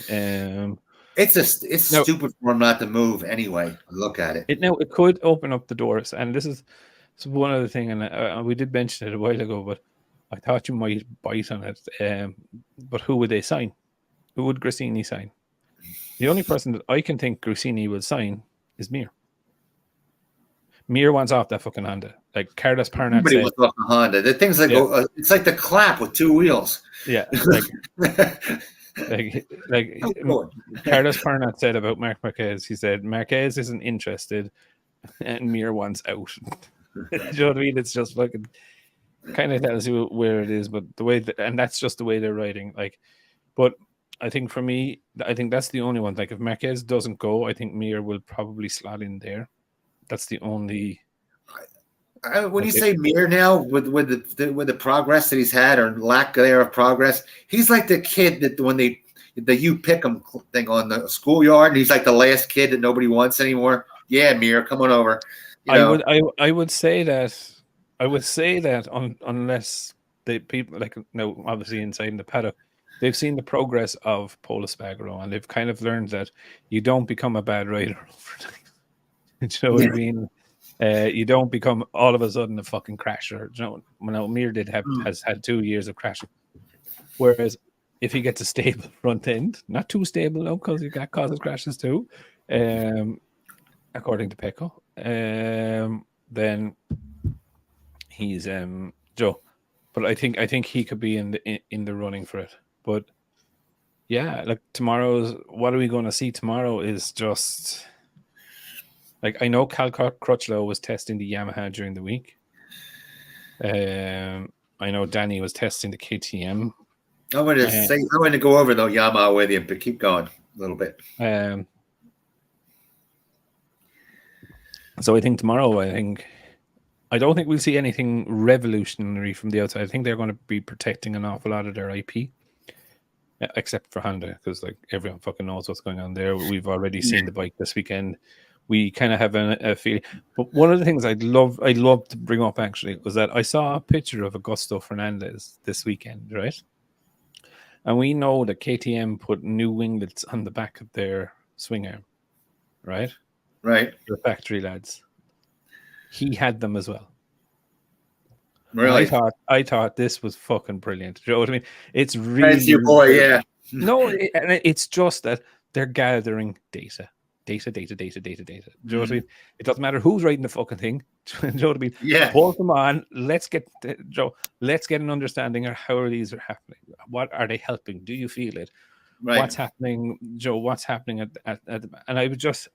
It's stupid for him not to move anyway. Look at it. It could open up the doors, and this is one other thing, and we did mention it a while ago, but I thought you might bite on it. But who would they sign? Who would Grassini sign? The only person that I can think Grassini would sign is Mir. Mir wants off that fucking Honda. Like Carlos Parnat Everybody said, wants off the Honda. The things that go, it's like the clap with two wheels. Yeah, like Carlos Parnat said about Marc Marquez. He said Marquez isn't interested, and Mir wants out. Do you know what I mean? It's just fucking kind of tells you where it is, but the way and that's just the way they're riding. Like, but I think for me, I think that's the only one. Like, if Marquez doesn't go, I think Mir will probably slot in there. That's the only. When you say Mir now, with the progress that he's had or lack there of progress, he's like the kid that when the you pick him thing on the schoolyard, and he's like the last kid that nobody wants anymore. Yeah, Mir, come on over. I would say that. I would say that unless the people, like, no, obviously inside in the paddock, they've seen the progress of Pol Espargaro, and they've kind of learned that you don't become a bad rider overnight. You know what I mean? You don't become all of a sudden a fucking crasher. You know, Mir has had 2 years of crashing. Whereas if he gets a stable front end, not too stable though, because he causes crashes too, according to Pecco, then he's Joe. But I think he could be in the running for it. But yeah, like what are we going to see tomorrow is just. Like, I know Cal Crutchlow was testing the Yamaha during the week. I know Dani was testing the KTM. I'm going to go over though Yamaha with you, but keep going a little bit. So I think tomorrow, I don't think we'll see anything revolutionary from the outside. I think they're going to be protecting an awful lot of their IP, except for Honda, because like everyone fucking knows what's going on there. We've already seen the bike this weekend. We kind of have a feeling. But one of the things I'd love to bring up actually was that I saw a picture of Augusto Fernandez this weekend, right? And we know that KTM put new winglets on the back of their swing arm, right? Right. The factory lads. He had them as well. Really? I thought this was fucking brilliant. Do you know what I mean? It's really. That's your boy, yeah. No, it's just that they're gathering data. Data. Do you know what I mean? It doesn't matter who's writing the fucking thing. Do you know what I mean? Yeah. Pull them on. Let's get an understanding of how these are happening. What are they helping? Do you feel it? Right. What's happening, Joe? What's happening at the, and I was just,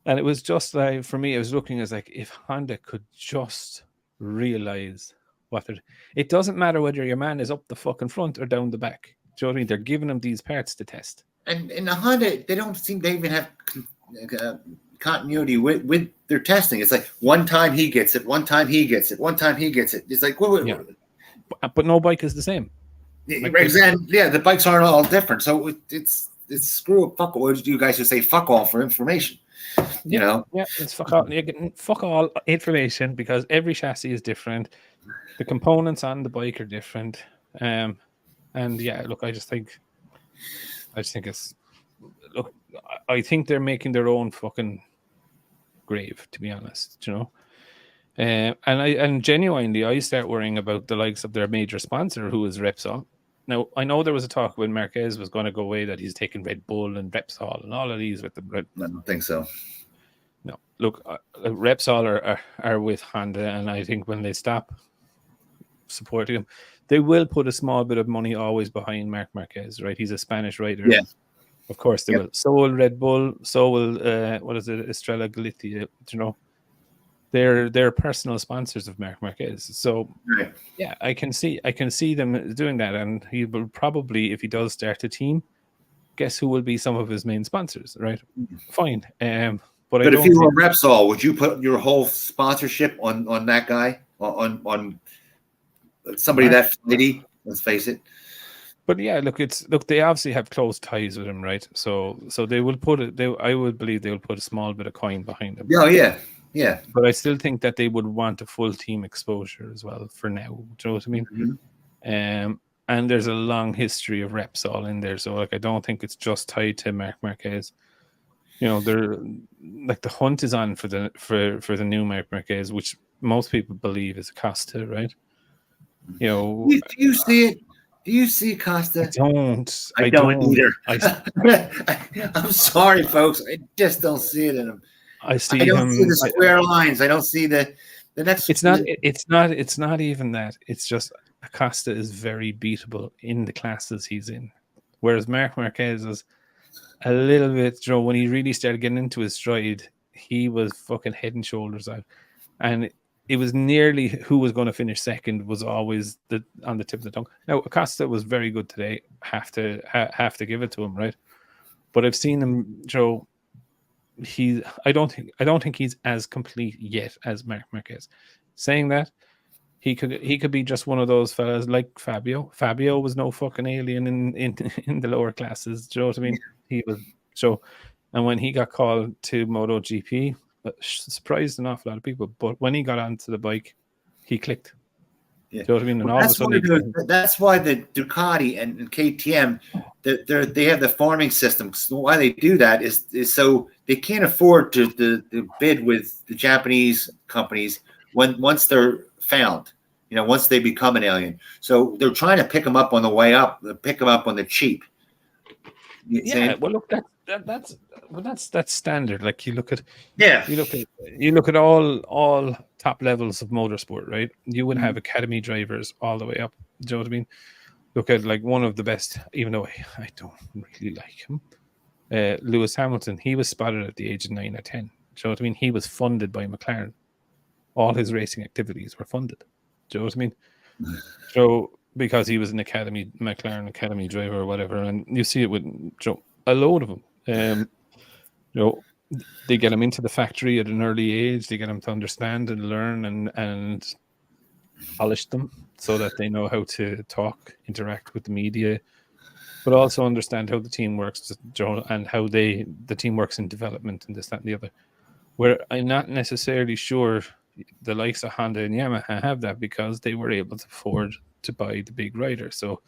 and it was just like, for me, I was looking as like, if Honda could just realize it doesn't matter whether your man is up the fucking front or down the back. Do you know what I mean? They're giving them these parts to test. And in the Honda, they don't seem to even have continuity with their testing. It's like one time he gets it, one time he gets it, one time he gets it. It's like, yeah. But no bike is the same. Yeah, the bikes aren't all different. So it's screw up, fuck all. You guys would say fuck all for information. You know? Yeah, it's fuck all. You're getting fuck all information because every chassis is different. The components on the bike are different. And yeah, look, I just think it's, look, I think they're making their own fucking grave, to be honest, you know. And genuinely, I start worrying about the likes of their major sponsor, who is Repsol. Now, I know there was a talk when Marquez was going to go away that he's taking Red Bull and Repsol and all of these with the Red. I don't think so. No, look, Repsol are with Honda, and I think when they stop supporting him, they will put a small bit of money always behind Marc Marquez, right? He's a Spanish rider. Yeah. Of course they will. So will Red Bull. So will what is it? Estrella Galicia. You know, they're personal sponsors of Marc Marquez. So yeah, I can see them doing that, and he will probably, if he does start a team, guess who will be some of his main sponsors, right? Fine. But if you were Repsol, would you put your whole sponsorship on that guy? On somebody that flighty. Let's face it. But yeah, they obviously have close ties with him, right? So they will put it. I would believe they will put a small bit of coin behind him. Oh yeah. But I still think that they would want a full team exposure as well for now. Do you know what I mean? Mm-hmm. And there's a long history of reps all in there, so like I don't think it's just tied to Marc Marquez. You know, they're like the hunt is on for the new Marc Marquez, which most people believe is Acosta, right? You know, do you see it? Do you see Costa? I don't either. I'm sorry, folks. I just don't see it in him. I see the square lines. I don't see the next. It's not even that. It's just Acosta is very beatable in the classes he's in, whereas Marc Marquez is a little bit. You know, when he really started getting into his stride, he was fucking head and shoulders out, and it was nearly who was going to finish second was always on the tip of the tongue. Now Acosta was very good today. Have to give it to him, right? But I've seen him, Joe. I don't think he's as complete yet as Marc Marquez. Saying that, he could be just one of those fellas like Fabio. Fabio was no fucking alien in the lower classes. Do you know what I mean? He was so, and when he got called to MotoGP, surprised an awful lot of people. But when he got onto the bike, he clicked. Yeah. Do you know what I mean? And all of a sudden, that's why the Ducati and KTM, they have the farming system. So why they do that is so they can't afford to bid with the Japanese companies once they're found. You know, once they become an alien. So they're trying to pick them up on the way up, pick them up on the cheap. Well, look, that's standard. Like you look at all top levels of motorsport, right? You would have academy drivers all the way up. Do you know what I mean? Look at like one of the best, even though I don't really like him, Lewis Hamilton. He was spotted at the age of 9 or 10. Do you know what I mean? He was funded by McLaren. All his racing activities were funded. Do you know what I mean? So because he was an McLaren Academy driver or whatever, and you see it with a load of them. They get them into the factory at an early age. They get them to understand and learn and polish them so that they know how to talk, interact with the media, but also understand how the team works and how the team works in development and this, that, and the other. Where I'm not necessarily sure the likes of Honda and Yamaha have that because they were able to afford to buy the big rider. So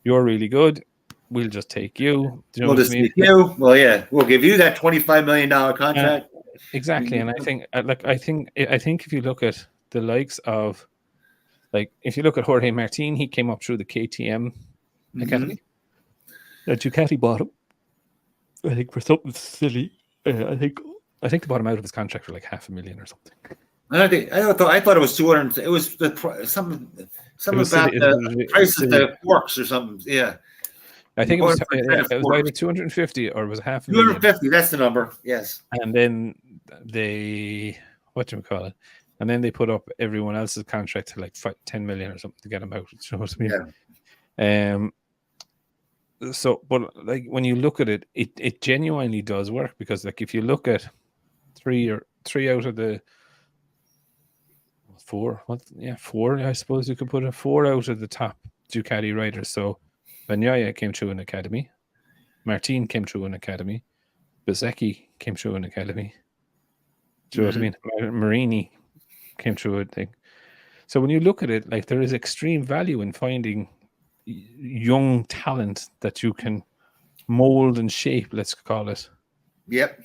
you're really good. We'll just take you. Do you know we'll what just I mean? take you. Well, yeah, we'll give you that $25 million contract. Exactly, and I think if you look at the likes of, like, if you look at Jorge Martin, he came up through the KTM Academy. Ducati bought him, I think, for something silly. I think they bought him out of his contract for like $500,000 or something. I thought it was 200. It was something about the price of the forks or something. Yeah, I think it was either 250 or it was $500,000. 250. That's the number. Yes. And then they and then they put up everyone else's contract to like 10 million or something to get them out. You know what I mean? Yeah. So, but like when you look at it, it genuinely does work because, like, if you look at three out of the four, I suppose you could put 4 out of the top Ducati riders. So Bagnaia came through an academy, Martin came through an academy, Bezzecchi came through an academy. Do you know what I mean? Marini came through a thing. So when you look at it, like, there is extreme value in finding young talent that you can mold and shape, let's call it. Yep.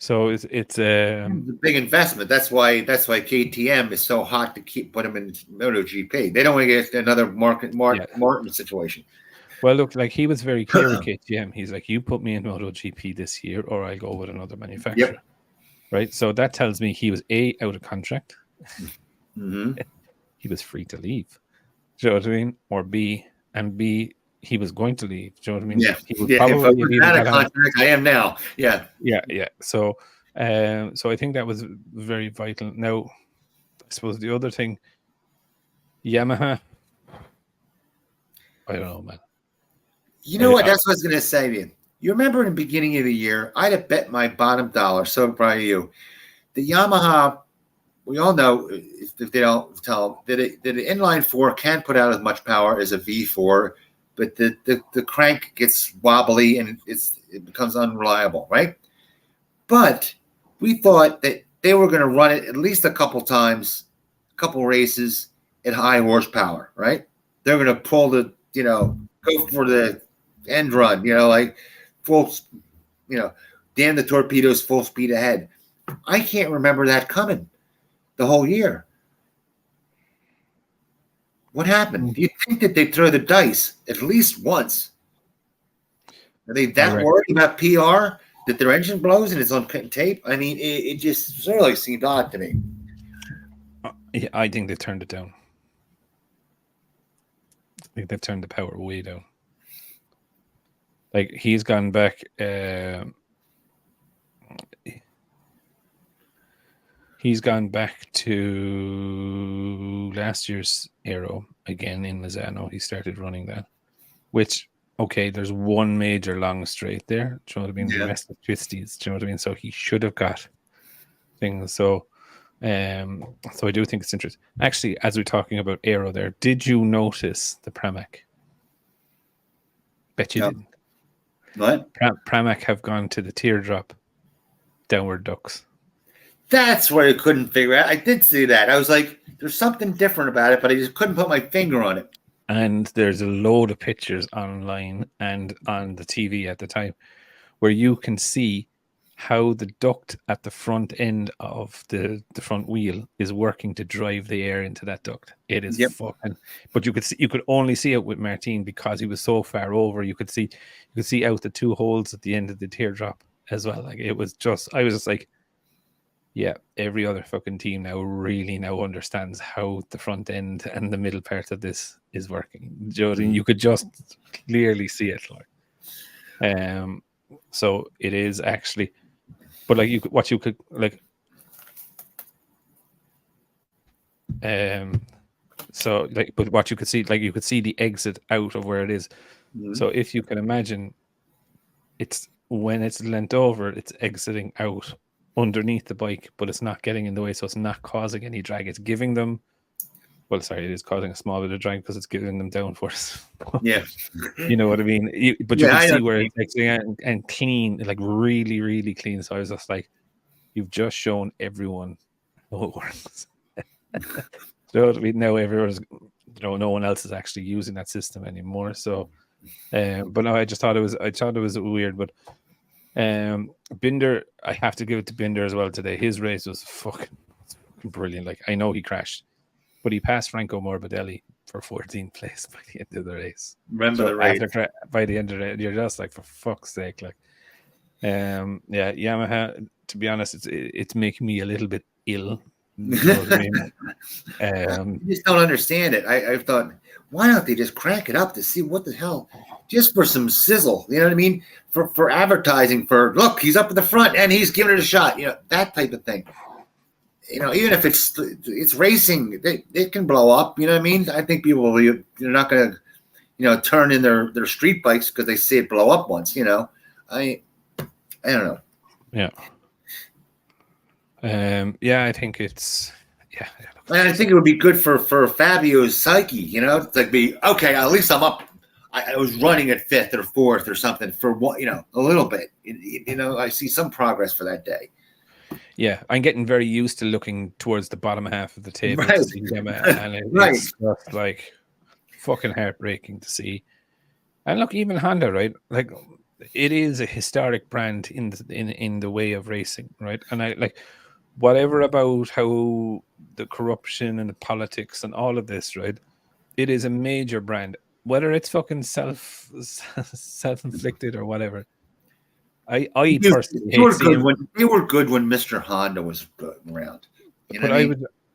So it's a big investment. That's why KTM is so hot to put them in MotoGP. They don't want to get another Martin situation. Well, look, like, he was very clear with KTM. He's like, you put me in MotoGP this year, or I'll go with another manufacturer. Yep. Right. So that tells me he was out of contract. He was free to leave. Do you know what I mean? Or B, he was going to leave. Do you know what I mean? Yeah. He would probably if I contract, I am now. Yeah. Yeah. So I think that was very vital. Now, I suppose the other thing, Yamaha, I don't know, man. You know what? That's what I was going to say to you. You remember in the beginning of the year, I'd have bet my bottom dollar, so probably you, the Yamaha we all know if they don't tell that an inline four can put out as much power as a V4, but the crank gets wobbly and it becomes unreliable, right? But we thought that they were going to run it at least a couple times, a couple races at high horsepower, right? They're going to pull go for the end run, like full, damn the torpedoes, full speed ahead. I can't remember that coming the whole year. What happened? Do you think that they throw the dice at least once? Are they that worried about PR that their engine blows and it's on tape? I mean, it just sort of like seemed odd to me. Yeah, I think they turned it down. I think they've turned the power way down. Like he's gone back. He's gone back to last year's Aero again in Misano. He started running that, which, okay, there's one major long straight there. Do you know what I mean? Yeah. The rest of 50s. Do you know what I mean? So he should have got things. So I do think it's interesting. Actually, as we're talking about Aero there, did you notice the Pramac? Bet you didn't. What? Pramac have gone to the teardrop downward ducts. That's what I couldn't figure out. I did see that. I was like, there's something different about it, but I just couldn't put my finger on it. And there's a load of pictures online and on the TV at the time where you can see how the duct at the front end of the front wheel is working to drive the air into that duct. It is fucking, but you could only see it with Martin because he was so far over. You could see out the two holes at the end of the teardrop as well. Like I was just like, yeah, every other fucking team now understands how the front end and the middle part of this is working. Jordan, you could just clearly see it, like. So it is actually, but like but what you could see, like you could see the exit out of where it is. Mm-hmm. So if you can imagine, it's when it's leant over, it's exiting out underneath the bike, but it's not getting in the way, so it's not causing any drag. It's giving them, it is causing a small bit of drag because it's giving them downforce. Yeah, you know what I mean. You can see where it's exiting and clean, like really, really clean. So I was just like, you've just shown everyone how it works. So now everyone's, no one else is actually using that system anymore. So, but no, I thought it was weird, but. Binder, I have to give it to Binder as well today. His race was fucking brilliant. Like, I know he crashed, but he passed Franco Morbidelli for 14th place by the end of the race. Remember the race? By the end of it, you're just like, for fuck's sake, like, Yamaha. To be honest, it's making me a little bit ill. You know what I mean? I just don't understand it. I've thought, why don't they just crank it up to see what the hell? Just for some sizzle, you know what I mean? For advertising, for look, he's up at the front and he's giving it a shot, that type of thing. Even if it's racing, it can blow up, you know what I mean? I think people they're not going to, turn in their street bikes because they see it blow up once, I don't know. Yeah. I think it's I think it would be good for Fabio's psyche, it's like okay, at least I'm up. I was running at 5th or 4th or something for what, a little bit. I see some progress for that day. Yeah, I'm getting very used to looking towards the bottom half of the table right. to see them, and it's just like fucking heartbreaking to see. And look, even Honda, right? Like, it is a historic brand in the way of racing, right? And I like whatever about how the corruption and the politics and all of this, right? It is a major brand. Whether it's fucking self-inflicted or whatever, I personally hate seeing them. They were good when Mr. Honda was around.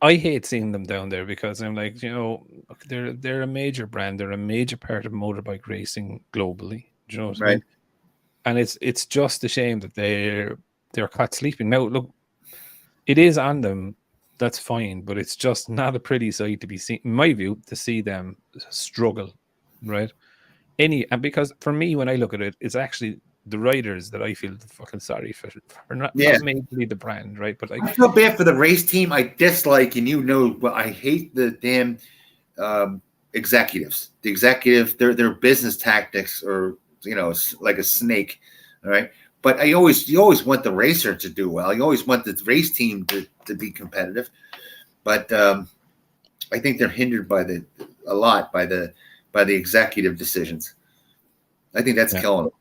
I hate seeing them down there because I'm like, they're a major brand. They're a major part of motorbike racing globally. Do you know what I mean? And it's just a shame that they're caught sleeping. Now, look, it is on them. That's fine, but it's just not a pretty sight to be seen, in my view, to see them struggle. Right. And because for me, when I look at it, it's actually the riders that I feel fucking sorry for not mainly the brand, right? But like, I feel bad for the race team. I dislike, and but I hate the damn executives. The executive, their business tactics, or like a snake. All right. But you always want the racer to do well. You always want the race team to be competitive. But I think they're hindered a lot by the executive decisions. I think that's killing them.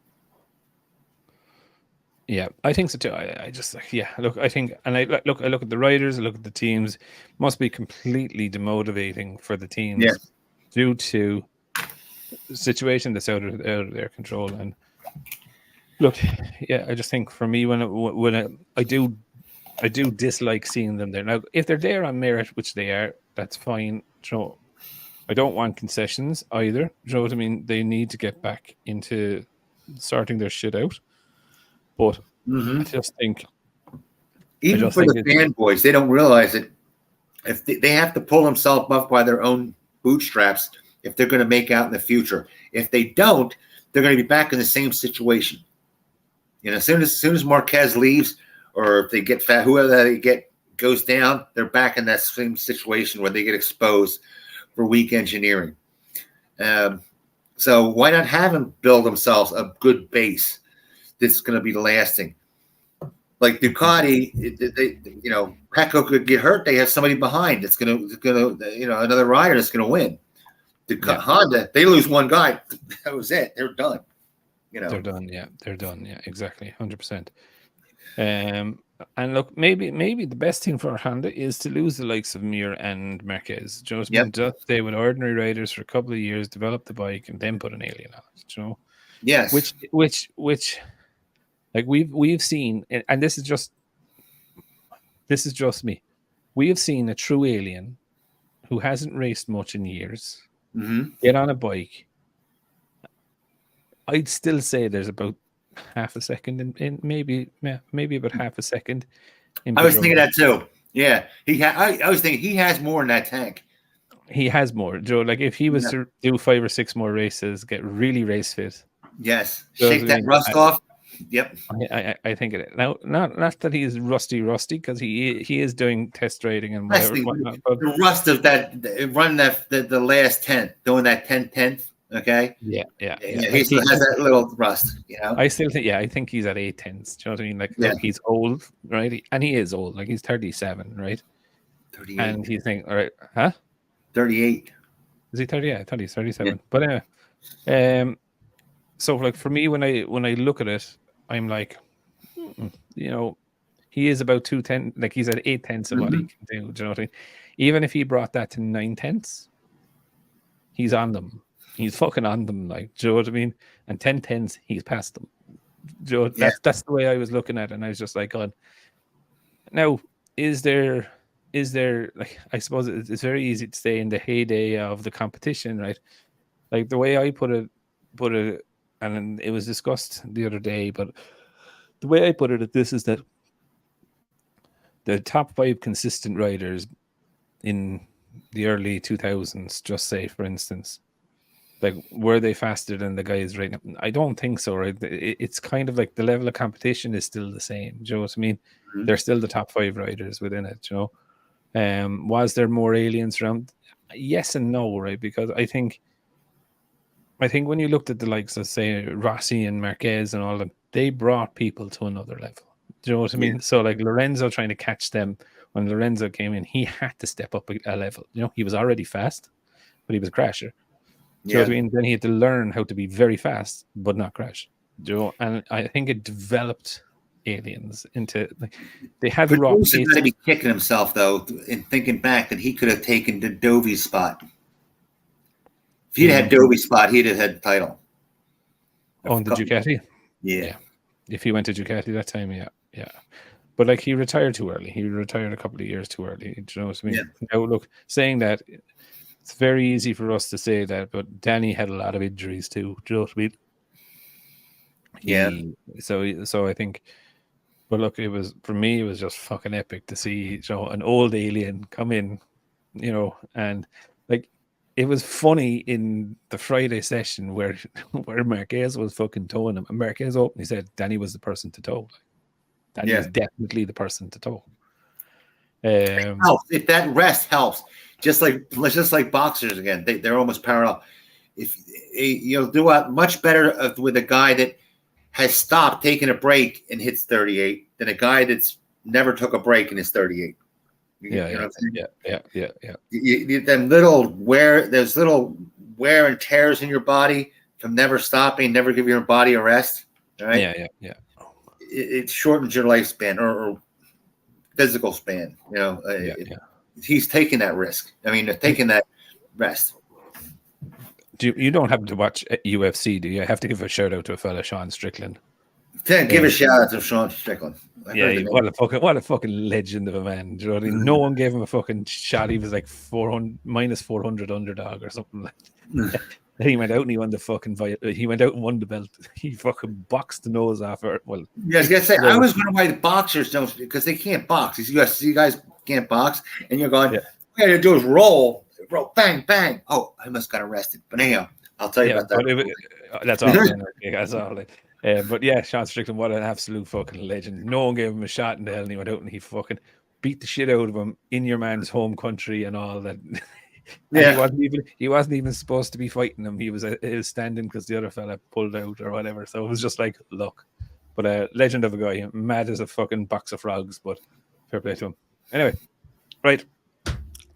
Yeah, I think so too. I just look. I think, and I look at the riders. I look at the teams. Must be completely demotivating for the teams due to the situation that's out of their control. And look, I just think for me, I do dislike seeing them there. Now, if they're there on merit, which they are, that's fine. So I don't want concessions either. You know what I mean? They need to get back into sorting their shit out. But I just think, even for the fanboys, they don't realize it. If they have to pull themselves up by their own bootstraps if they're going to make out in the future. If they don't, they're going to be back in the same situation. As soon as Marquez leaves, or if they get fat, whoever they get goes down, they're back in that same situation where they get exposed for weak engineering. So why not have them build themselves a good base that's going to be lasting? Like Ducati, Pecco could get hurt. They have somebody behind that's going to, another rider that's going to win. Honda, they lose one guy. That was it. They're done. They're done. Yeah, they're done. Yeah, exactly, 100%. And look, maybe the best thing for Honda is to lose the likes of Mir and Marquez. Just stay with ordinary riders for a couple of years, develop the bike, and then put an alien on it. Yes. Which like we've seen, and this is just me. We have seen a true alien who hasn't raced much in years get on a bike. I'd still say there's about half a second in maybe about half a second. I was thinking that too. Yeah, I was thinking he has more in that tank. He has more, Joe. Like if he was to do 5 or 6 more races, get really race fit. Yes, shake that rust off. Yep. I think it is. Now, not that he is rusty, because he is doing test riding and whatever. But the rust of that running the last 10th, doing that 10th. Okay. Yeah. He still has that little rust. I still think. Yeah, I think he's at 8 tenths. Do you know what I mean? Like, look, he's old, right? And he is old. Like he's 37, right? 38. And he's thinking, all right, huh? 38. Is he 38? I thought he's 37. Yeah. But anyway, so like for me, when I look at it, I'm like, he is about 2/10. Like he's at 8 tenths of what he can do. Do you know what I mean? Even if he brought that to 9 tenths, he's on them. He's fucking on them. Like, do you know what I mean? And 10 tenths, he's past them. Do you know, that's the way I was looking at it, and I was just like, God. Now, is there like, I suppose it's very easy to say in the heyday of the competition, right? Like the way I put it, and it was discussed the other day, but the way I put it, this is that the top 5 consistent riders in the early 2000s, just say, for instance, like, were they faster than the guys right now? I don't think so, right? It's kind of like the level of competition is still the same. Do you know what I mean? They're still the top 5 riders within it, Was there more aliens around? Yes and no, right? Because I think when you looked at the likes of, say, Rossi and Marquez and all of them, they brought people to another level. Do you know what I mean? So like Lorenzo trying to catch them, when Lorenzo came in, he had to step up a level. He was already fast, but he was a crasher. Do you know what I mean? Then he had to learn how to be very fast, but not crash. And I think it developed aliens into, like, they had the raw. He's going to be kicking himself though, in thinking back that he could have taken the Dovi's spot. If he'd had Dovi's spot, he'd have had the title. On the Ducati? Yeah. If he went to Ducati that time, yeah. But like, he retired too early. He retired a couple of years too early. Do you know what I mean? Yeah. Now, look, saying that, it's very easy for us to say that, but Dani had a lot of injuries too. Do you know what I mean? Yeah. So I think, but look, for me, it was just fucking epic to see, an old alien come in, and like, it was funny in the Friday session where Marquez was fucking towing him. And Marquez opened, he said Dani was the person to tow. Dani was definitely the person to tow. If that rest helps, just like boxers again, they're almost parallel. If you'll do much better with a guy that has stopped taking a break and hits 38 than a guy that's never took a break and is 38. Yeah. Them little there's little wear and tears in your body from never stopping, never giving your body a rest. Right? Yeah. It shortens your lifespan or physical span. He's taking that risk. I mean, taking that rest. You don't happen to watch UFC, do you? I have to give a shout out to a fella, Sean Strickland. Give a shout out to Sean Strickland. What a fucking legend of a man. Do you know what I mean? No one gave him a fucking shot. He was like minus 400 underdog or something like that. He went out and he won the fucking he went out and won the belt. He fucking boxed the nose off her. Well, yeah, I was gonna say I was wondering why the boxers don't, because they can't box. These UFC guys can't box, and you're going, all you gotta do is roll, bang, bang. Oh, I must got arrested. But anyhow, I'll tell you about that. That's all. That's all. But yeah, Sean Strickland, what an absolute fucking legend. No one gave him a shot in the hell, and he went out and he fucking beat the shit out of him in your man's home country and all that. He wasn't even supposed to be fighting him. He was standing because the other fella pulled out or whatever. So it was just like, look. But a legend of a guy, mad as a fucking box of frogs, but fair play to him. Anyway, right.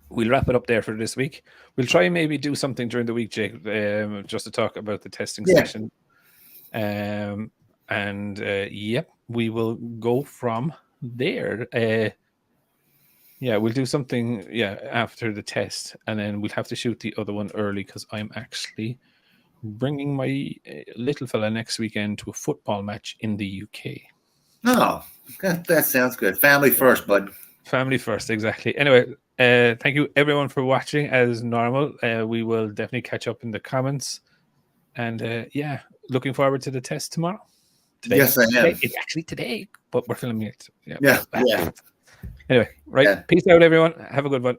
We'll wrap it up there for this week. We'll try and maybe do something during the week, Jake, just to talk about the testing session. We will go from there. We'll do something after the test, and then we'll have to shoot the other one early because I'm actually bringing my little fella next weekend to a football match in the UK. Oh, that sounds good. Family first, bud. Family first, exactly. Anyway, thank you everyone for watching as normal. We will definitely catch up in the comments, and looking forward to the test tomorrow. Today. Yes, I am. It's actually today, but we're filming it. Yeah. Anyway, right. Yeah. Peace out, everyone. Have a good one.